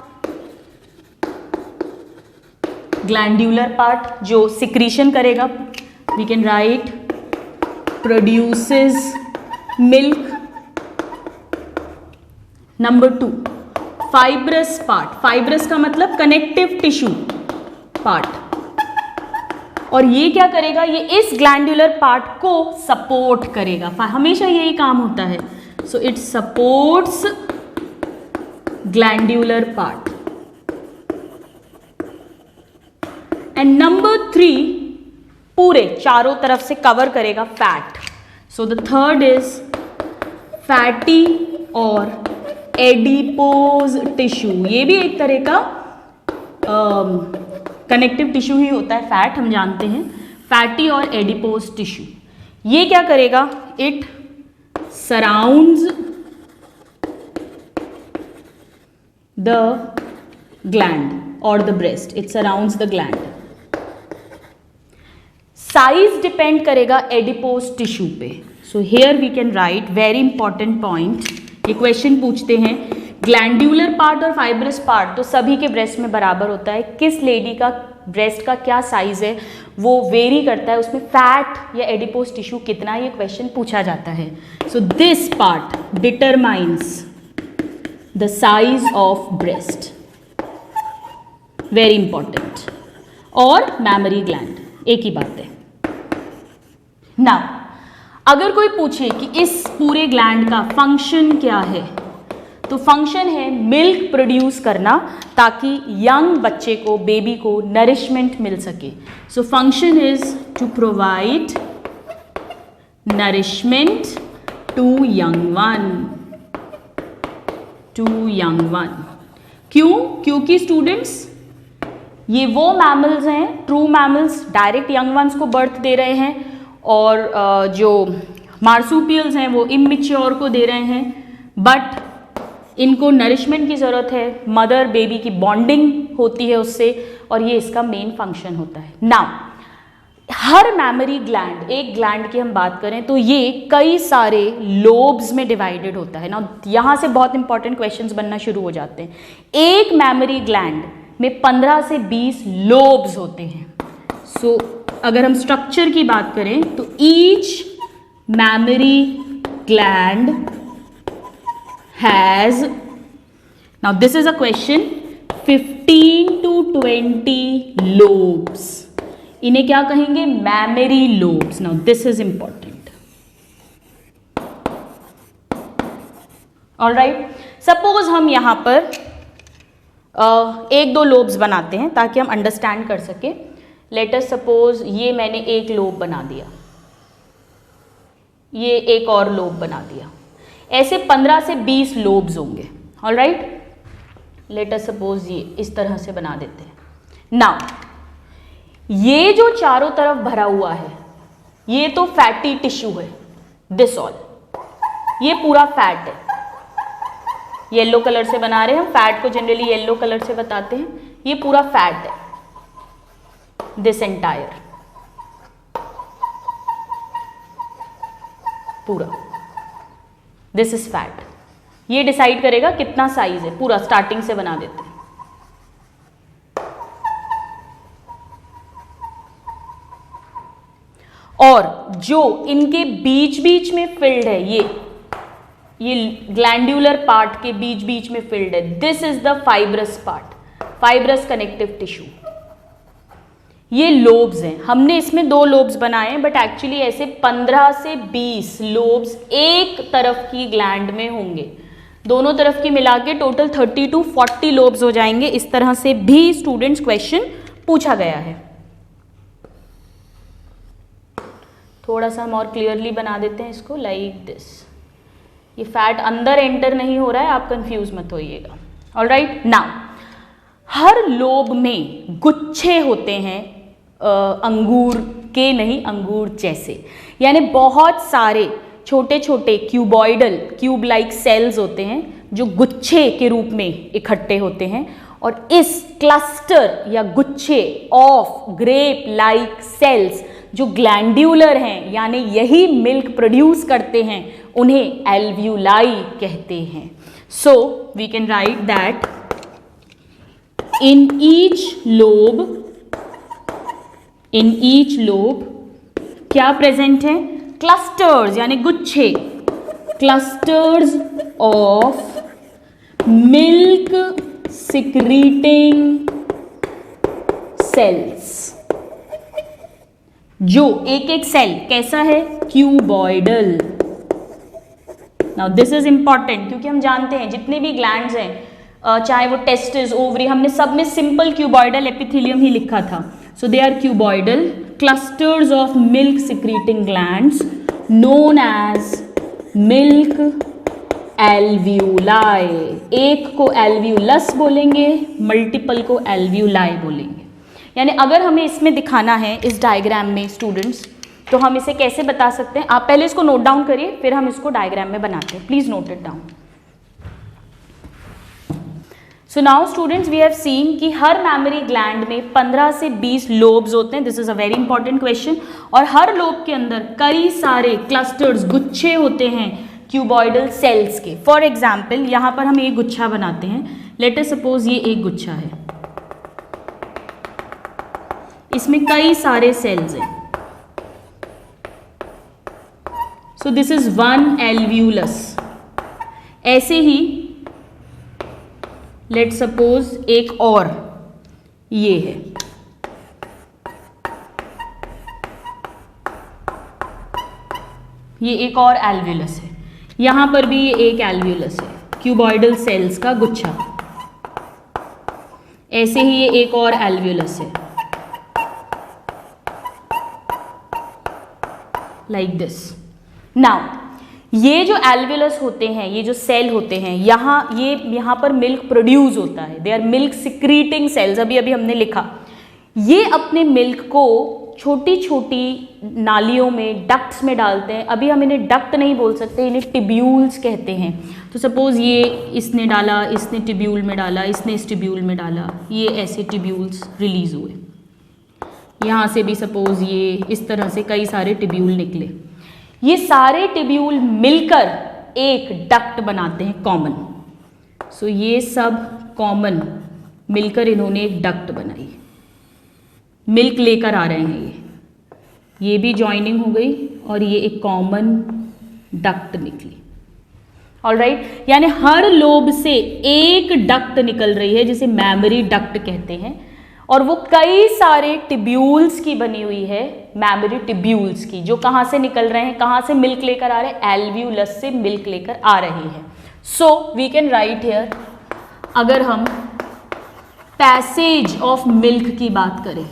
glandular part जो सिक्रीशन करेगा, we can write produces milk. Number 2 fibrous part, fibrous का मतलब कनेक्टिव टिश्यू पार्ट, और ये क्या करेगा, ये इस ग्लैंड्यूलर पार्ट को सपोर्ट करेगा। हमेशा यही काम होता है। So it supports glandular part. And number 3 पूरे चारों तरफ से कवर करेगा fat. So the third is fatty और एडिपोज टिश्यू। ये भी एक तरह का कनेक्टिव टिश्यू ही होता है, फैट हम जानते हैं। फैटी और एडिपोज टिश्यू, ये क्या करेगा, इट सराउंड्स द ग्लैंड और the breast, it surrounds the gland. Size depend करेगा एडिपोज टिश्यू पे। So here we can write very important point. ये क्वेश्चन पूछते हैं, ग्लैंड्यूलर पार्ट और फाइब्रस पार्ट तो सभी के ब्रेस्ट में बराबर होता है, किस लेडी का ब्रेस्ट का क्या साइज है वो वेरी करता है, उसमें फैट या एडिपोज टिश्यू कितना, ये क्वेश्चन पूछा जाता है। So this part determines the size of breast, very important. और मैमरी ग्लैंड, एक ही बात है। नाउ अगर कोई पूछे कि इस पूरे ग्लैंड का फंक्शन क्या है, तो फंक्शन है मिल्क प्रोड्यूस करना, ताकि यंग बच्चे को, बेबी को नरिशमेंट मिल सके। So function is to provide nourishment to young one, to young one. क्यों? क्योंकि स्टूडेंट्स ये वो मैमल्स हैं, true mammals direct young ones को बर्थ दे रहे हैं, और जो मार्सूपियल्स हैं वो इमैच्योर को दे रहे हैं, बट इनको नरिशमेंट की ज़रूरत है, मदर बेबी की बॉन्डिंग होती है उससे, और ये इसका मेन फंक्शन होता है। नाउ हर मैमरी ग्लैंड, एक ग्लैंड की हम बात करें तो ये कई सारे लोब्स में डिवाइडेड होता है ना। यहाँ से बहुत इंपॉर्टेंट क्वेश्चंस बनना शुरू हो जाते हैं। एक मैमरी ग्लैंड में 15 से 20 लोब्स होते हैं। सो अगर हम स्ट्रक्चर की बात करें तो each mammary gland has, now this is a question, 15 to 20 lobes. इन्हें क्या कहेंगे? Memory lobes. Now this is important. Alright, suppose हम यहां पर एक दो लोब्स बनाते हैं ताकि हम अंडरस्टैंड कर सके। लेट अस सपोज ये मैंने एक लोब बना दिया, ये एक और लोब बना दिया, ऐसे 15 से 20 लोब्स होंगे। ऑलराइट, लेट अस सपोज ये इस तरह से बना देते हैं। नाउ ये जो चारों तरफ भरा हुआ है ये तो फैटी टिश्यू है, दिस ऑल, ये पूरा फैट है। येलो कलर से बना रहे हैं हम, फैट को जनरली येलो कलर से बताते हैं। ये पूरा फैट है, दिस एंटायर पूरा, दिस इज फैट। ये डिसाइड करेगा कितना साइज है, पूरा स्टार्टिंग से बना देते हैं। और जो इनके बीच बीच में फिल्ड है, ये ग्लैंड्यूलर पार्ट के बीच बीच में फिल्ड है, this is the fibrous part, fibrous connective tissue. ये लोब्स हैं, हमने इसमें 2 लोब्स बनाए हैं, बट एक्चुअली ऐसे 15 से 20 लोब्स एक तरफ की ग्लैंड में होंगे। दोनों तरफ की मिला के टोटल 30 to 40 लोब्स हो जाएंगे। इस तरह से भी स्टूडेंट्स क्वेश्चन पूछा गया है। थोड़ा सा हम और क्लियरली बना देते हैं इसको, लाइक दिस। ये फैट अंदर एंटर नहीं हो रहा है, आप कंफ्यूज मत होइएगा। ऑलराइट, नाउ हर लोब में गुच्छे होते हैं, अंगूर के नहीं, अंगूर जैसे, यानी बहुत सारे छोटे छोटे क्यूबॉइडल, क्यूब लाइक सेल्स होते हैं जो गुच्छे के रूप में इकट्ठे होते हैं। और इस क्लस्टर या गुच्छे ऑफ ग्रेप लाइक सेल्स जो ग्लैंड्यूलर हैं, यानी यही मिल्क प्रोड्यूस करते हैं, उन्हें एल्व्यूलाई कहते हैं। So we can write that in each lobe क्या प्रेजेंट है? क्लस्टर्स यानी गुच्छे, clusters of milk secreting cells. जो एक एक सेल कैसा है? Cuboidal. Now this is important क्योंकि हम जानते हैं जितने भी ग्लैंड्स हैं, चाहे वो टेस्टिस, ओवरी, हमने सब में सिंपल क्यूबॉइडल एपिथेलियम ही लिखा था। So they are cuboidal clusters of milk secreting glands known as milk alveoli. एक को एल्व्यूलस बोलेंगे, मल्टीपल को एल्व्यूलाई बोलेंगे। यानी अगर हमें इसमें दिखाना है इस डायग्राम में स्टूडेंट्स, तो हम इसे कैसे बता सकते हैं? आप पहले इसको नोट डाउन करिए, फिर हम इसको डायग्राम में बनाते हैं। Please note it down. So now students we have seen कि हर मैमरी ग्लैंड में 15 से 20 लोब्स होते हैं। This is a very important question. और हर लोब के अंदर कई सारे क्लस्टर्स, गुच्छे होते हैं क्यूबॉइडल सेल्स के। फॉर एग्जाम्पल यहाँ पर हम एक गुच्छा बनाते हैं। लेट अस सपोज ये एक गुच्छा है, इसमें कई सारे सेल्स हैं। सो दिस इज वन एल्व्यूलस। ऐसे ही लेट सपोज एक और ये है, ये एक और एल्व्यूलस है। यहां पर भी ये एक एल्व्यूलस है, क्यूबॉइडल सेल्स का गुच्छा। ऐसे ही ये एक और एल्व्यूलस है, लाइक दिस। नाउ ये जो एल्वियोलस होते हैं, ये जो सेल होते हैं, यहाँ पर मिल्क प्रोड्यूस होता है, they are milk secreting cells, अभी अभी हमने लिखा। ये अपने मिल्क को छोटी छोटी नालियों में, डक्ट्स में डालते हैं। अभी हम इन्हें डक्ट नहीं बोल सकते, इन्हें टिब्यूल्स कहते हैं। तो सपोज ये इसने डाला, इसने टिब्यूल में डाला, इसने इस टिब्यूल में डाला, ये ऐसे टिब्यूल्स रिलीज हुए। यहाँ से भी सपोज ये इस तरह से कई सारे टिब्यूल निकले। ये सारे टिब्यूल मिलकर एक डक्ट बनाते हैं कॉमन। सो ये सब कॉमन मिलकर इन्होंने एक डक्ट बनाई, मिल्क लेकर आ रहे हैं। ये भी जॉइनिंग हो गई और ये एक कॉमन डक्ट निकली। ऑलराइट, यानी हर लोब से एक डक्ट निकल रही है जिसे मैमरी डक्ट कहते हैं, और वो कई सारे टिब्यूल्स की बनी हुई है, मैमरी टिब्यूल्स की, जो कहाँ से निकल रहे हैं, कहाँ से मिल्क लेकर आ रहे हैं, एल्वियोलस से मिल्क लेकर आ रही है। So we can write here, अगर हम पैसेज ऑफ मिल्क की बात करें,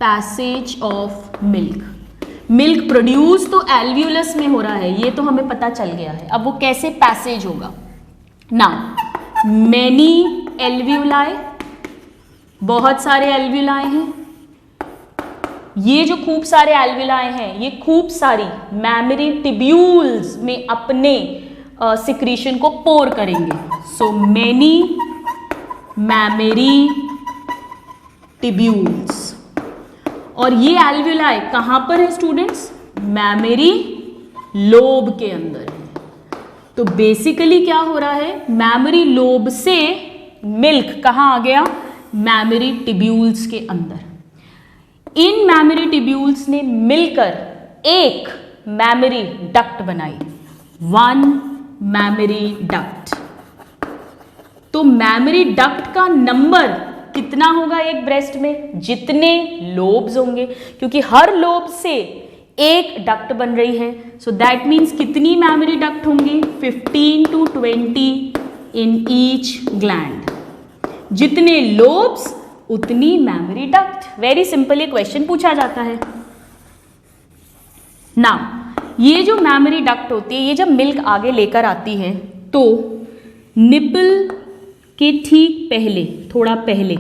पैसेज ऑफ मिल्क प्रोड्यूस तो एल्वियोलस में हो रहा है, ये तो हमें पता चल गया है। अब वो कैसे पैसेज होगा? नाउ मेनी एल्वियोलाई, बहुत सारे एल्वियोलाई हैं। ये जो खूब सारे एल्वियोलाई हैं, ये खूब सारी मैमरी टिब्यूल्स में अपने सिक्रीशन को पोर करेंगे। सो मेनी मैमरी टिब्यूल्स, और ये एल्वियोलाई कहाँ पर है स्टूडेंट्स? मैमरी लोब के अंदर है। तो बेसिकली क्या हो रहा है, मैमरी लोब से मिल्क कहाँ आ गया? मैमरी टिब्यूल्स के अंदर। इन मैमरी टिब्यूल्स ने मिलकर एक मैमरी डक्ट बनाई, वन मैमरी डक्ट। तो मैमरी डक्ट का नंबर कितना होगा एक ब्रेस्ट में? जितने लोब्स होंगे, क्योंकि हर लोब से एक डक्ट बन रही है। सो दैट मीन्स कितनी मैमरी डक्ट होंगी? 15 to 20 इन ईच ग्लैंड। जितने लोब्स उतनी मैमरी डक्ट। वेरी सिंपल, ये क्वेश्चन पूछा जाता है। नाउ ये जो मैमरी डक्ट होती है, ये जब मिल्क आगे लेकर आती है तो निपल के ठीक पहले, थोड़ा पहले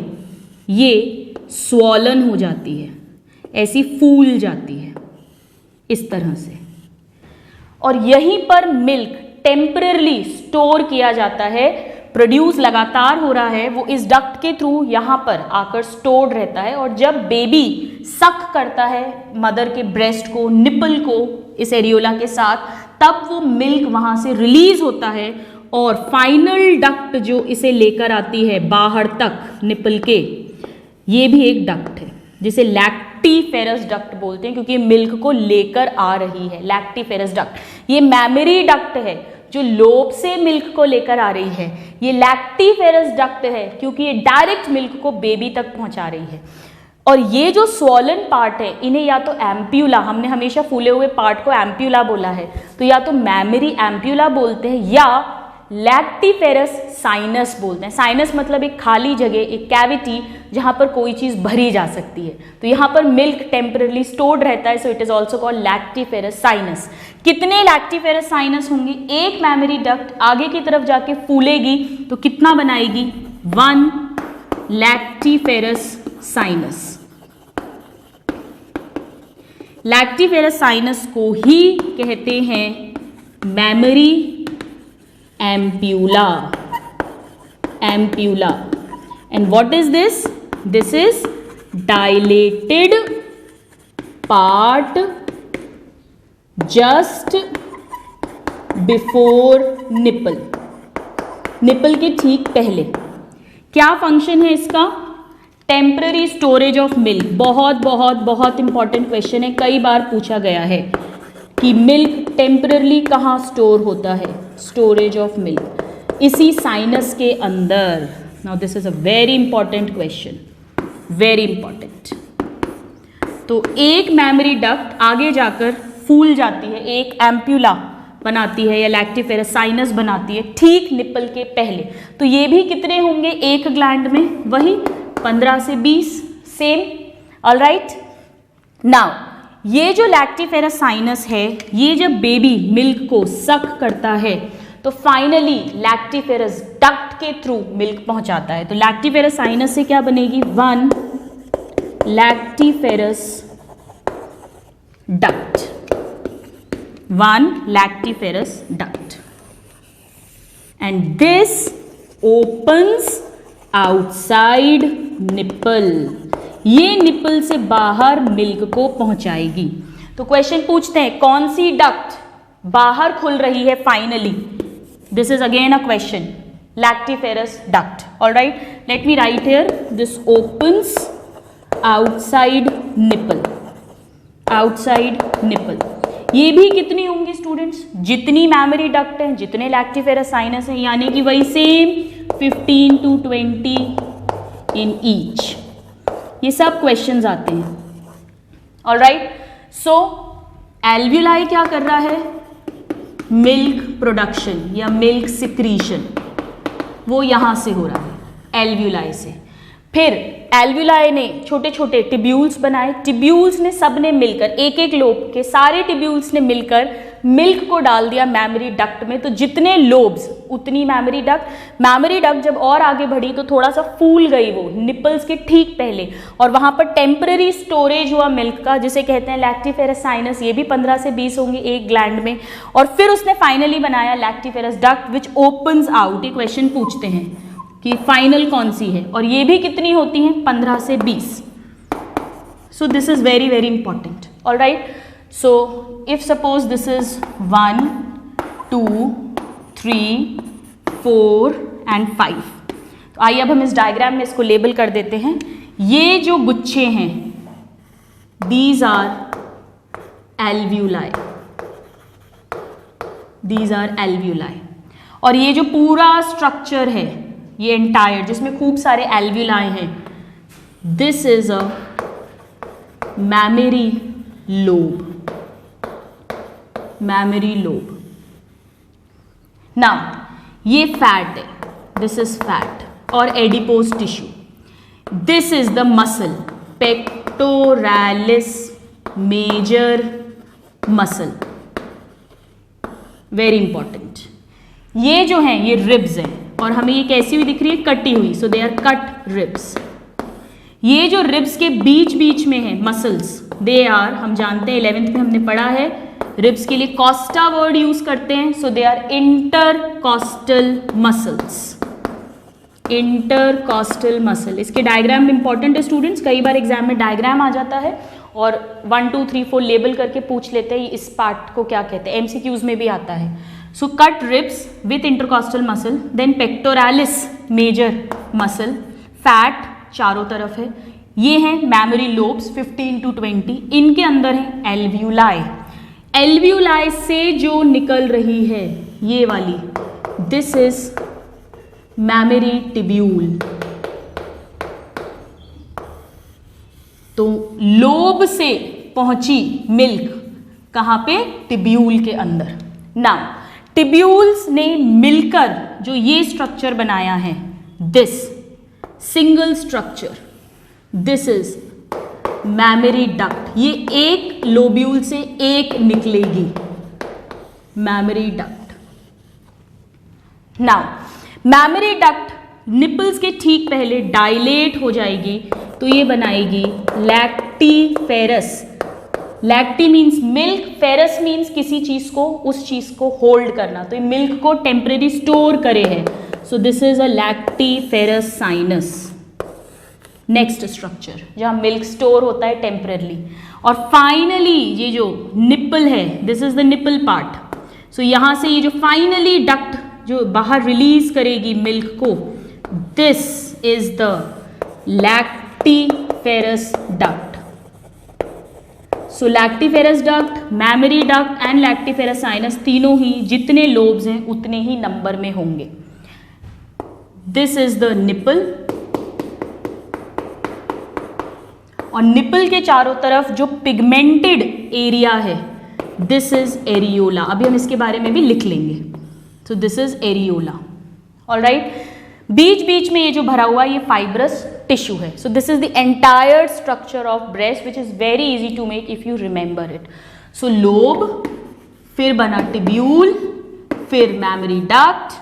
ये स्वॉलन हो जाती है, ऐसी फूल जाती है इस तरह से, और यहीं पर मिल्क टेम्पररी स्टोर किया जाता है। प्रोड्यूस लगातार हो रहा है, वो इस डक्ट के थ्रू यहाँ पर आकर स्टोर्ड रहता है, और जब बेबी सक करता है मदर के ब्रेस्ट को, निपल को, इस एरियोला के साथ, तब वो मिल्क वहाँ से रिलीज होता है, और फाइनल डक्ट जो इसे लेकर आती है बाहर तक निपल के, ये भी एक डक्ट है जिसे लैक्टीफेरस डक्ट बोलते हैं, क्योंकि ये मिल्क को लेकर आ रही है। लैक्टीफेरस डक्ट ये मैमरी डक्ट है जो लोब से मिल्क को लेकर आ रही है। ये लैक्टीफेरस डक्ट है क्योंकि ये डायरेक्ट मिल्क को बेबी तक पहुंचा रही है। और ये जो स्वॉलन पार्ट है, इन्हें या तो एम्प्यूला, हमने हमेशा फूले हुए पार्ट को एम्प्यूला बोला है, तो या तो मैमरी एम्प्यूला बोलते हैं या लैक्टीफेरस साइनस बोलते हैं। साइनस मतलब एक खाली जगह, एक कैविटी जहां पर कोई चीज भरी जा सकती है। तो यहां पर मिल्क टेम्पररी स्टोर्ड रहता है, so it is also called lactiferous sinus. कितने लैक्टीफेरस साइनस होंगे? एक मैमरी डक्ट आगे की तरफ जाके फूलेगी तो कितना बनाएगी? 1 लैक्टीफेरस साइनस। लैक्टीफेरस साइनस को ही कहते हैं memory ampulla. And what is this? This is dilated part just before nipple. Nipple के ठीक पहले। क्या फंक्शन है इसका? Temporary storage of milk. बहुत बहुत बहुत इंपॉर्टेंट क्वेश्चन है, कई बार पूछा गया है कि मिल्क टेम्परली कहाँ स्टोर होता है? स्टोरेज ऑफ मिल्क इसी साइनस के अंदर। Now this is a very important question, very important. तो एक मैमरी डक्ट आगे जाकर फूल जाती है, एक एम्प्यूला बनाती है या लैक्टीफेरस साइनस बनाती है ठीक निपल के पहले। तो ये भी कितने होंगे एक ग्लैंड में? वही 15 से 20, सेम। ऑलराइट, नाउ ये जो लैक्टिफेरस साइनस है, ये जब बेबी मिल्क को सक करता है तो फाइनली लैक्टिफेरस डक्ट के थ्रू मिल्क पहुंचाता है। तो लैक्टिफेरस साइनस से क्या बनेगी? 1 lactiferous duct, 1 lactiferous duct, and this opens outside nipple. ये निप्पल से बाहर मिल्क को पहुंचाएगी। तो क्वेश्चन पूछते हैं कौन सी डक्ट बाहर खुल रही है finally? This is again a question, lactiferous duct. Alright, late me write here, this opens outside nipple, outside nipple. ये भी कितनी होंगी स्टूडेंट्स? जितनी मैमरी डक्ट है, जितने लैक्टिफेरस साइनस है, यानी कि वही सेम 15 to 20 इन ईच। ये सब क्वेश्चंस आते हैं। ऑलराइट, सो एल्व्यूलाई क्या कर रहा है? मिल्क प्रोडक्शन या मिल्क सिक्रीशन, वो यहां से हो रहा है एल्व्यूलाई से। फिर एल्व्यूलाई ने छोटे छोटे टिब्यूल्स बनाए, टिब्यूल्स ने सब ने मिलकर, एक एक लोब के सारे टिब्यूल्स ने मिलकर मिल्क को डाल दिया मैमरी डक्ट में। तो जितने लोब्स उतनी मैमरी डक्ट। मैमरी डक्ट जब और आगे बढ़ी तो थोड़ा सा फूल गई वो निपल्स के ठीक पहले, और वहां पर टेम्पररी स्टोरेज हुआ मिल्क का, जिसे कहते हैं लैक्टिफेरस साइनस। ये भी 15 से 20 होंगे एक ग्लैंड में। और फिर उसने फाइनली बनाया लैक्टिफेरस डक्ट विच ओपन्स आउट। ये क्वेश्चन पूछते हैं कि फाइनल कौन सी है, और ये भी कितनी होती हैं? 15 से 20। सो this is very very important. Alright, so if suppose this is 1 2 3 4 and 5, तो आइए अब हम इस डायग्राम में इसको लेबल कर देते हैं। ये जो गुच्छे हैं, these are alveoli, these are alveoli, और ये जो पूरा स्ट्रक्चर है, ये एंटायर जिसमें खूब सारे alveoli हैं, this is a mammary lobe, mammary lobe. Now ये फैट है, दिस इज फैट और adipose tissue. This is the muscle, pectoralis major muscle, very important. ये जो है ये रिब्स हैं, और हमें ये कैसी हुई दिख रही है? कटी हुई, सो दे आर कट रिब्स। ये जो रिब्स के बीच बीच में है मसल्स, दे आर, हम जानते हैं 11th में हमने पढ़ा है, रिब्स के लिए कॉस्टा वर्ड यूज करते हैं, so they are intercostal muscles, intercostal muscle. इसके डायग्राम में इंपॉर्टेंट है स्टूडेंट्स, कई बार एग्जाम में डायग्राम आ जाता है और 1 2 3 4 लेबल करके पूछ लेते हैं इस पार्ट को क्या कहते हैं, एमसीक्यूज में भी आता है। So cut ribs with intercostal muscle, then pectoralis major muscle, fat चारों तरफ है। ये हैं मैमरी लोब्स 15 to 20, इनके अंदर है एल्व्यूलाई। एल्व्यूलाई से जो निकल रही है ये वाली, दिस इज मैमरी टिब्यूल। तो लोब से पहुंची मिल्क कहां पे? टिब्यूल के अंदर। नाउ टिब्यूल्स ने मिलकर जो ये स्ट्रक्चर बनाया है, this single structure, this is mammary duct. ये एक लोब्यूल से एक निकलेगी, mammary duct. Now mammary duct nipples के ठीक पहले डायलेट हो जाएगी, तो ये बनाएगी lactiferous. Lacti means milk, ferous means किसी चीज को, उस चीज को होल्ड करना, तो ये मिल्क को टेम्परेरी स्टोर करे है। So this is a lactiferous sinus. Next structure जहाँ मिल्क स्टोर होता है टेम्पररली। और फाइनली ये जो निप्पल है, this is the nipple part. So यहाँ से ये जो फाइनली डक्ट जो बाहर रिलीज करेगी मिल्क को, this is the lactiferous duct. So lactiferous duct, mammary duct and lactiferous sinus, तीनों ही जितने लोब्स हैं उतने ही नंबर में होंगे। दिस इज द निप्पल, और निप्पल के चारों तरफ जो पिगमेंटेड एरिया है, दिस इज एरियोला। अभी हम इसके बारे में भी लिख लेंगे। So this is areola. Alright, बीच बीच में ये जो भरा हुआ ये फाइब्रस टिश्यू है. So this is the entire structure of breast which is very easy to make if you remember it. So lobe, फिर बना टिब्यूल, फिर मैमरी डक्ट,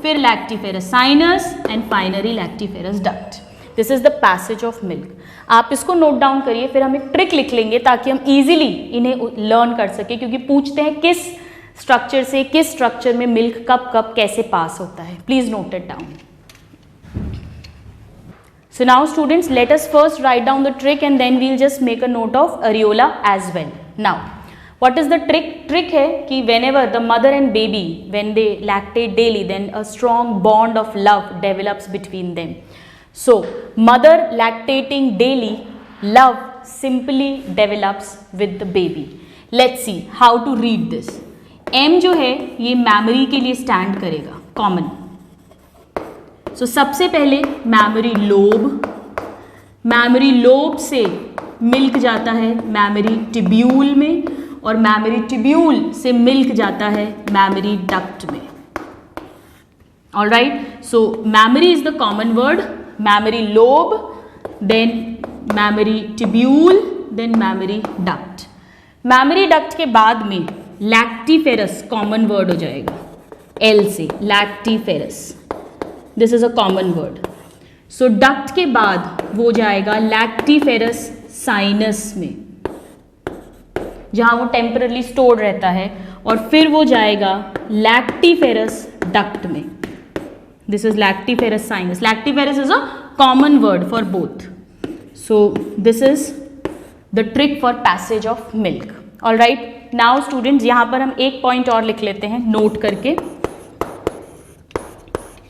फिर lactiferous sinus and finally lactiferous duct. This is the passage of milk. आप इसको note down करिए, फिर हम एक ट्रिक लिख लेंगे ताकि हम इजीली इन्हें लर्न कर सके, क्योंकि पूछते हैं किस स्ट्रक्चर से किस स्ट्रक्चर में मिल्क कब कब कैसे पास होता है. Please note it down. So now students, let us first write down the trick and then we'll just make a note of areola as well. Now, what is the trick? Trick है कि whenever the mother and baby, when they lactate daily, then a strong bond of love develops between them. So, mother lactating daily, love simply develops with the baby. Let's see how to read this. M जो है ये memory के लिए stand करेगा, common. सो सबसे पहले memory lobe से milk जाता है मैमरी टिब्यूल में, और मैमरी टिब्यूल से मिल्क जाता है मैमरी डक्ट में. Alright, so mammary is the common word. Mammary lobe, then mammary tubule, then mammary duct. Mammary duct के बाद में लैक्टिफेरस कॉमन वर्ड हो जाएगा, एल से lactiferous. This is a common word. So duct के बाद वो जाएगा लैक्टिफेरस साइनस में, जहां वो टेम्परली स्टोर्ड रहता है, और फिर वो जाएगा लैक्टिफेरस डक्ट में. This is lactiferous sinus. Lactiferous is a common word for both. So this is the trick for passage of milk. Alright, now students, यहां पर हम एक पॉइंट और लिख लेते हैं नोट करके.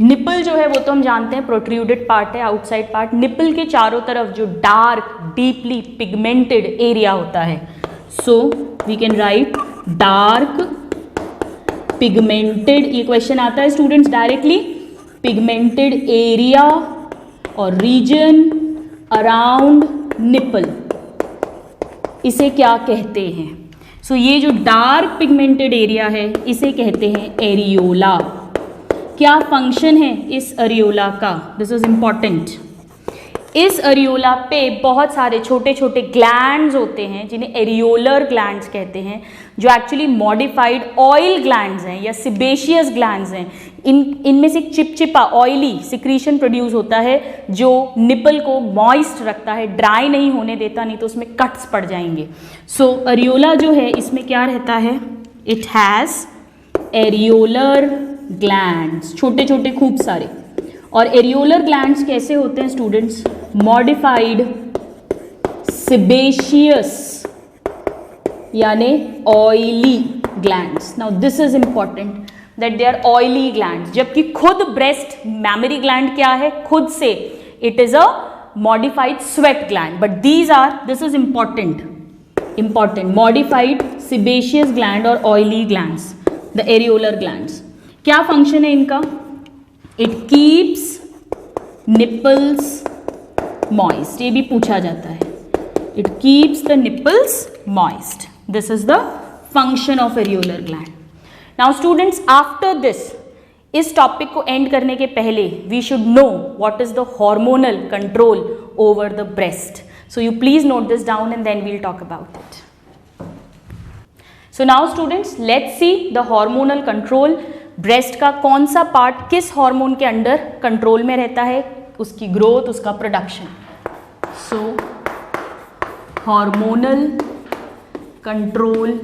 निपल जो है वो तो हम जानते हैं प्रोट्रूडेड पार्ट है, आउटसाइड पार्ट. निपल के चारों तरफ जो डार्क डीपली पिगमेंटेड एरिया होता है, so we can write dark pigmented. ये क्वेश्चन आता है स्टूडेंट्स डायरेक्टली. पिगमेंटेड एरिया और रीजन अराउंड निपल, इसे क्या कहते हैं? सो ये जो डार्क पिगमेंटेड एरिया है इसे कहते हैं एरियोला. क्या फंक्शन है इस अरियोला का? This is important. इस अरियोला पे बहुत सारे छोटे छोटे ग्लैंड्स होते हैं जिन्हें एरियोलर ग्लैंड्स कहते हैं, जो एक्चुअली मॉडिफाइड ऑयल ग्लैंड्स हैं या सिबेशियस ग्लैंड्स हैं. इनमें से एक चिपचिपा ऑयली सिक्रीशन प्रोड्यूस होता है जो निपल को मॉइस्ट रखता है, ड्राई नहीं होने देता, नहीं तो उसमें कट्स पड़ जाएंगे. सो अरियोला जो है इसमें क्या रहता है? इट हैज़ एरियोलर ग्लैंड्स, छोटे छोटे खूब सारे. और एरियोलर ग्लैंड्स कैसे होते हैं स्टूडेंट्स? मॉडिफाइड सिबेशियस यानी oily glands. Now this is important that they are oily glands, जबकि खुद ब्रेस्ट मैमरी ग्लैंड क्या है? खुद से it is a modified sweat gland. But these are, this is important modified sebaceous gland और oily glands, the areolar glands. क्या function है इनका? It keeps nipples moist. ये भी पूछा जाता है. It keeps the nipples moist. This is the function of areolar gland. Now students, after this, इस टॉपिक को एंड करने के पहले we should know what is the hormonal control over the breast. So you please note this down and then we'll talk about it. So now students, let's see the hormonal control. Breast का कौन सा part किस hormone के under control में रहता है? उसकी growth, उसका production. So hormonal control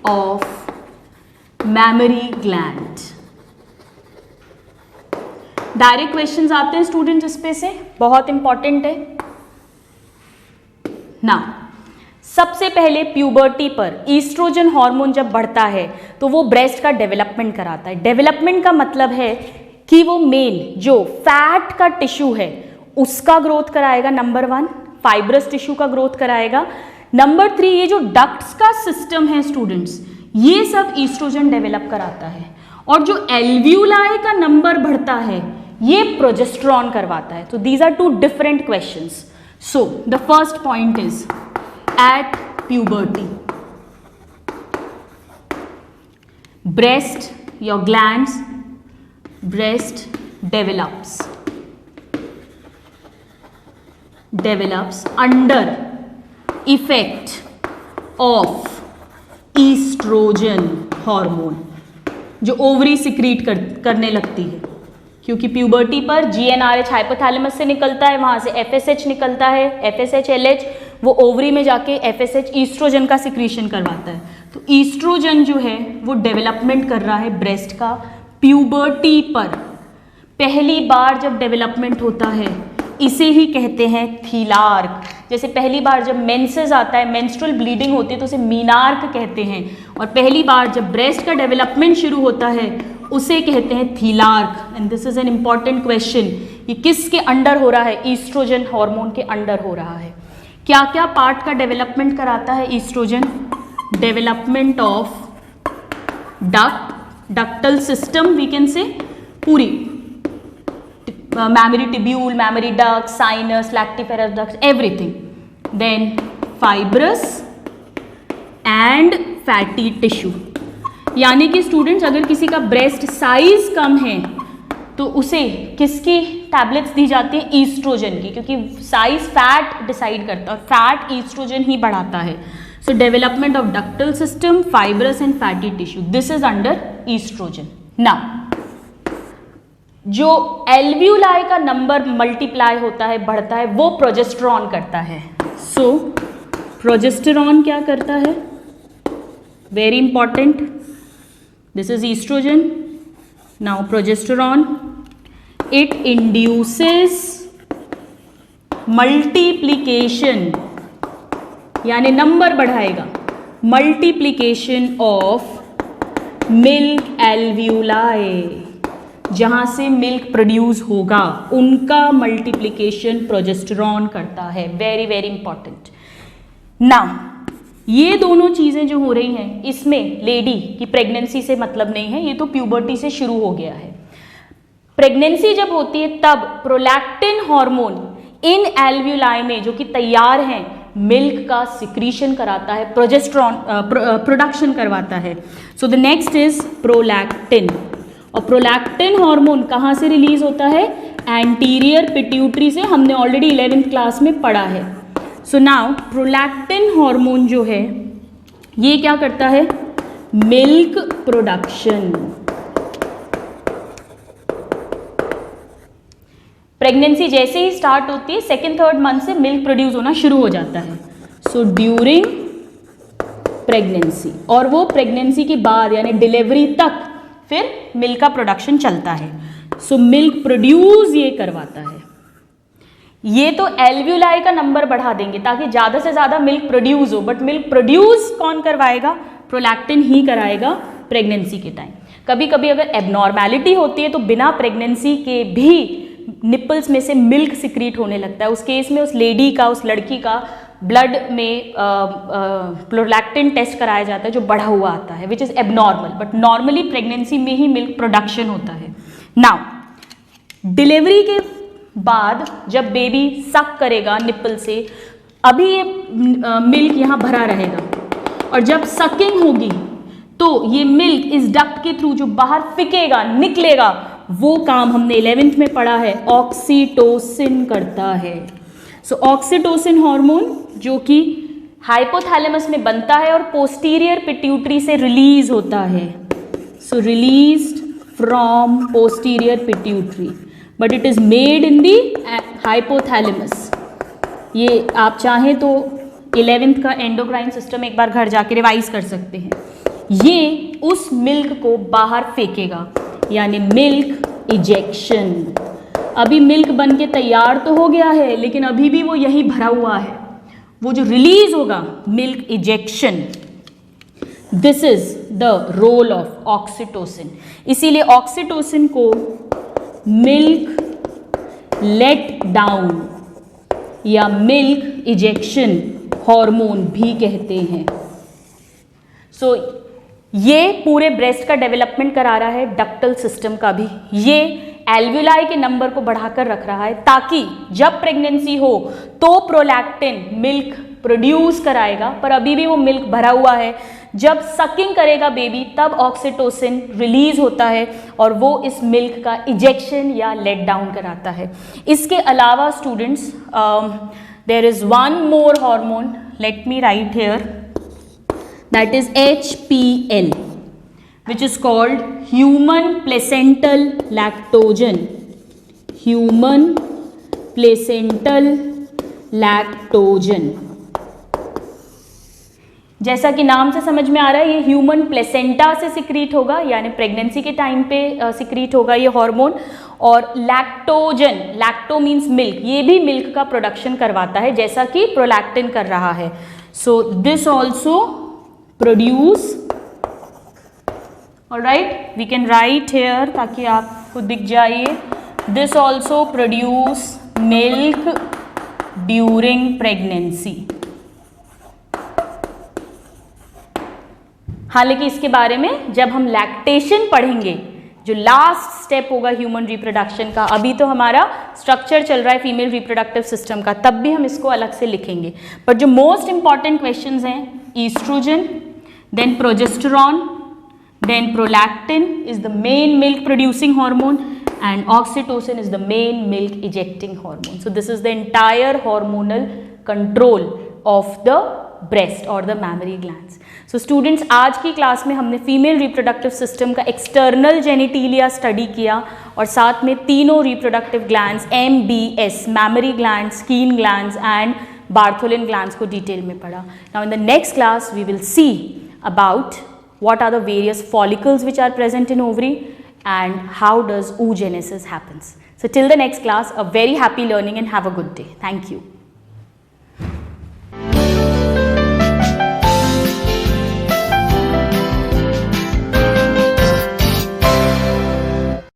of mammary gland. Direct questions आते हैं स्टूडेंट्स इस पे से, बहुत इंपॉर्टेंट है. ना, सबसे पहले प्यूबर्टी पर ईस्ट्रोजन हार्मोन जब बढ़ता है तो वो ब्रेस्ट का डेवलपमेंट कराता है. डेवलपमेंट का मतलब है कि वो मेन जो फैट का टिश्यू है उसका ग्रोथ कराएगा, नंबर 1. फाइब्रस टिश्यू का ग्रोथ कराएगा. नंबर 3, ये जो डक्ट्स का सिस्टम है स्टूडेंट्स, ये सब ईस्ट्रोजन डेवलप कराता है. और जो एल्व्यूलाई का नंबर बढ़ता है ये प्रोजेस्टेरॉन करवाता है. तो these are two different questions. So the first point is at puberty, breast, your glands, breast develops under effect of estrogen hormone, जो ओवरी सिक्रीट करने लगती है, क्योंकि प्यूबर्टी पर GnRH हाइपोथैलेमस से निकलता है, वहाँ से FSH निकलता है, FSH LH, वो ओवरी में जाके FSH ईस्ट्रोजन का सिक्रीशन करवाता है। तो ईस्ट्रोजन जो है वो डेवलपमेंट कर रहा है ब्रेस्ट का प्यूबर्टी पर। पहली बार जब डेवलपमेंट होता है इसे ही कहते हैं थीलार्क। जैसे पहली बार जब मेंसेस आता है, मेंस्ट्रुअल ब्लीडिंग होती है, तो उसे मीनार्क कहते हैं, और पहली बार जब ब्रेस्ट का डेवलपमेंट शुरू होता है उसे कहते हैं thelarche. And this is an important question, ये किसके अंडर हो रहा है? ईस्ट्रोजन हार्मोन के अंडर हो रहा है। क्या क्या पार्ट का डेवलपमेंट कराता है estrogen? Development of ductal system, we can say पूरी mammary tubule, mammary duct, sinus, lactiferous ducts, everything. Then fibrous and fatty tissue. यानी कि स्टूडेंट्स अगर किसी का ब्रेस्ट साइज कम है तो उसे किसकी टैबलेट्स दी जाती है? ईस्ट्रोजन की, क्योंकि साइज फैट डिसाइड करता है और फैट ईस्ट्रोजन ही बढ़ाता है। So development of ductal system, fibrous and fatty tissue, this is under estrogen. Now जो एल्वियोलाई का नंबर मल्टीप्लाई होता है, बढ़ता है, वो प्रोजेस्टेरॉन करता है। सो प्रोजेस्टेरॉन क्या करता है? Very important, this is estrogen. Now progesterone, it induces multiplication, यानी नंबर बढ़ाएगा, मल्टीप्लीकेशन ऑफ मिल्क एल्वियोलाई, जहां से मिल्क प्रोड्यूस होगा उनका मल्टीप्लिकेशन प्रोजेस्टेरॉन करता है। Very very important. नाउ ये दोनों चीजें जो हो रही हैं, इसमें लेडी की प्रेगनेंसी से मतलब नहीं है, ये तो प्यूबर्टी से शुरू हो गया है। प्रेगनेंसी जब होती है तब प्रोलैक्टिन हार्मोन इन एल्वियोलाई में जो कि तैयार हैं मिल्क का सिक्रीशन कराता है, प्रोजेस्टेरॉन प्रोडक्शन करवाता है। So the next is prolactin. और प्रोलैक्टिन हार्मोन कहाँ से रिलीज होता है? एंटीरियर पिट्यूटरी से, हमने ऑलरेडी 11th क्लास में पढ़ा है। सो नाउ प्रोलैक्टिन हार्मोन जो है ये क्या करता है? Milk production. प्रेगनेंसी जैसे ही स्टार्ट होती है, 2nd-3rd मंथ से मिल्क प्रोड्यूस होना शुरू हो जाता है। सो ड्यूरिंग प्रेगनेंसी, और वो प्रेगनेंसी के बाद यानी डिलीवरी तक फिर मिल्क का प्रोडक्शन चलता है। सो मिल्क प्रोड्यूस ये करवाता है। ये तो एल्वियोलाई का नंबर बढ़ा देंगे ताकि ज़्यादा से ज़्यादा मिल्क प्रोड्यूस हो, बट मिल्क प्रोड्यूस कौन करवाएगा? प्रोलैक्टिन ही कराएगा प्रेगनेंसी के टाइम। कभी कभी अगर एबनॉर्मैलिटी होती है तो बिना प्रेगनेंसी के भी निपल्स में से मिल्क सिक्रीट होने लगता है। उस केस में उस लेडी का, उस लड़की का ब्लड में प्रोलैक्टिन टेस्ट कराया जाता है जो बढ़ा हुआ आता है, which is abnormal, but normally pregnancy में ही मिल्क प्रोडक्शन होता है। नाउ डिलीवरी के बाद जब बेबी सक करेगा निपल से, अभी ये मिल्क यहाँ भरा रहेगा, और जब सकिंग होगी तो ये मिल्क इस डक्ट के थ्रू जो बाहर फिकेगा, निकलेगा, वो काम हमने 11th में पढ़ा है, ऑक्सीटोसिन करता है। सो ऑक्सीटोसिन हार्मोन जो कि हाइपोथैलेमस में बनता है और पोस्टीरियर पिट्यूटरी से रिलीज होता है। So released from posterior pituitary, but it is made in the hypothalamus. ये आप चाहें तो 11th का एंडोक्राइन सिस्टम एक बार घर जाके रिवाइज कर सकते हैं। ये उस मिल्क को बाहर फेंकेगा, यानी मिल्क इजेक्शन। अभी मिल्क बन के तैयार तो हो गया है, लेकिन अभी भी वो यही भरा हुआ है, वो जो रिलीज होगा milk ejection. This is the role of oxytocin. इसीलिए ऑक्सीटोसिन को मिल्क लेट डाउन या मिल्क इजेक्शन हार्मोन भी कहते हैं। सो ये पूरे ब्रेस्ट का डेवलपमेंट करा रहा है, डक्टल सिस्टम का भी। ये एल्वियोलाई के नंबर को बढ़ाकर रख रहा है ताकि जब प्रेगनेंसी हो तो प्रोलैक्टिन मिल्क प्रोड्यूस कराएगा, पर अभी भी वो मिल्क भरा हुआ है। जब सकिंग करेगा बेबी तब ऑक्सीटोसिन रिलीज होता है और वो इस मिल्क का इजेक्शन या लेट डाउन कराता है। इसके अलावा students there is one more hormone, let me write here, that is HPL, which is called human placental lactogen. Human placental lactogen. जैसा कि नाम से समझ में आ रहा है ये ह्यूमन प्लेसेंटा से सिक्रीट होगा, यानी प्रेगनेंसी के टाइम पे सिक्रीट होगा ये हार्मोन। और लैक्टोजन, लैक्टो मीन्स मिल्क, ये भी मिल्क का प्रोडक्शन करवाता है जैसा कि प्रोलैक्टिन कर रहा है। So this also produce, alright, we can write here ताकि आपको दिख जाए, this also produce milk during pregnancy. हालांकि इसके बारे में जब हम लैक्टेशन पढ़ेंगे, जो लास्ट स्टेप होगा ह्यूमन रिप्रोडक्शन का, अभी तो हमारा स्ट्रक्चर चल रहा है फीमेल रिप्रोडक्टिव सिस्टम का, तब भी हम इसको अलग से लिखेंगे। बट जो मोस्ट इंपॉर्टेंट क्वेश्चंस हैं, estrogen, then progesterone, then prolactin is the main milk producing hormone and oxytocin is the main milk ejecting hormone. So this is the entire hormonal control of the breast or the mammary glands. So students, आज की class में हमने female reproductive system का external जेनिटिलिया study किया और साथ में तीनों reproductive glands MBS, mammary glands, skin glands and Bartholin glands को डिटेल में पढ़ा. Now in the next class we will see about what are the various follicles which are present in ovary and how does oogenesis happens. So till the next class, a very happy learning and have a good day. Thank you.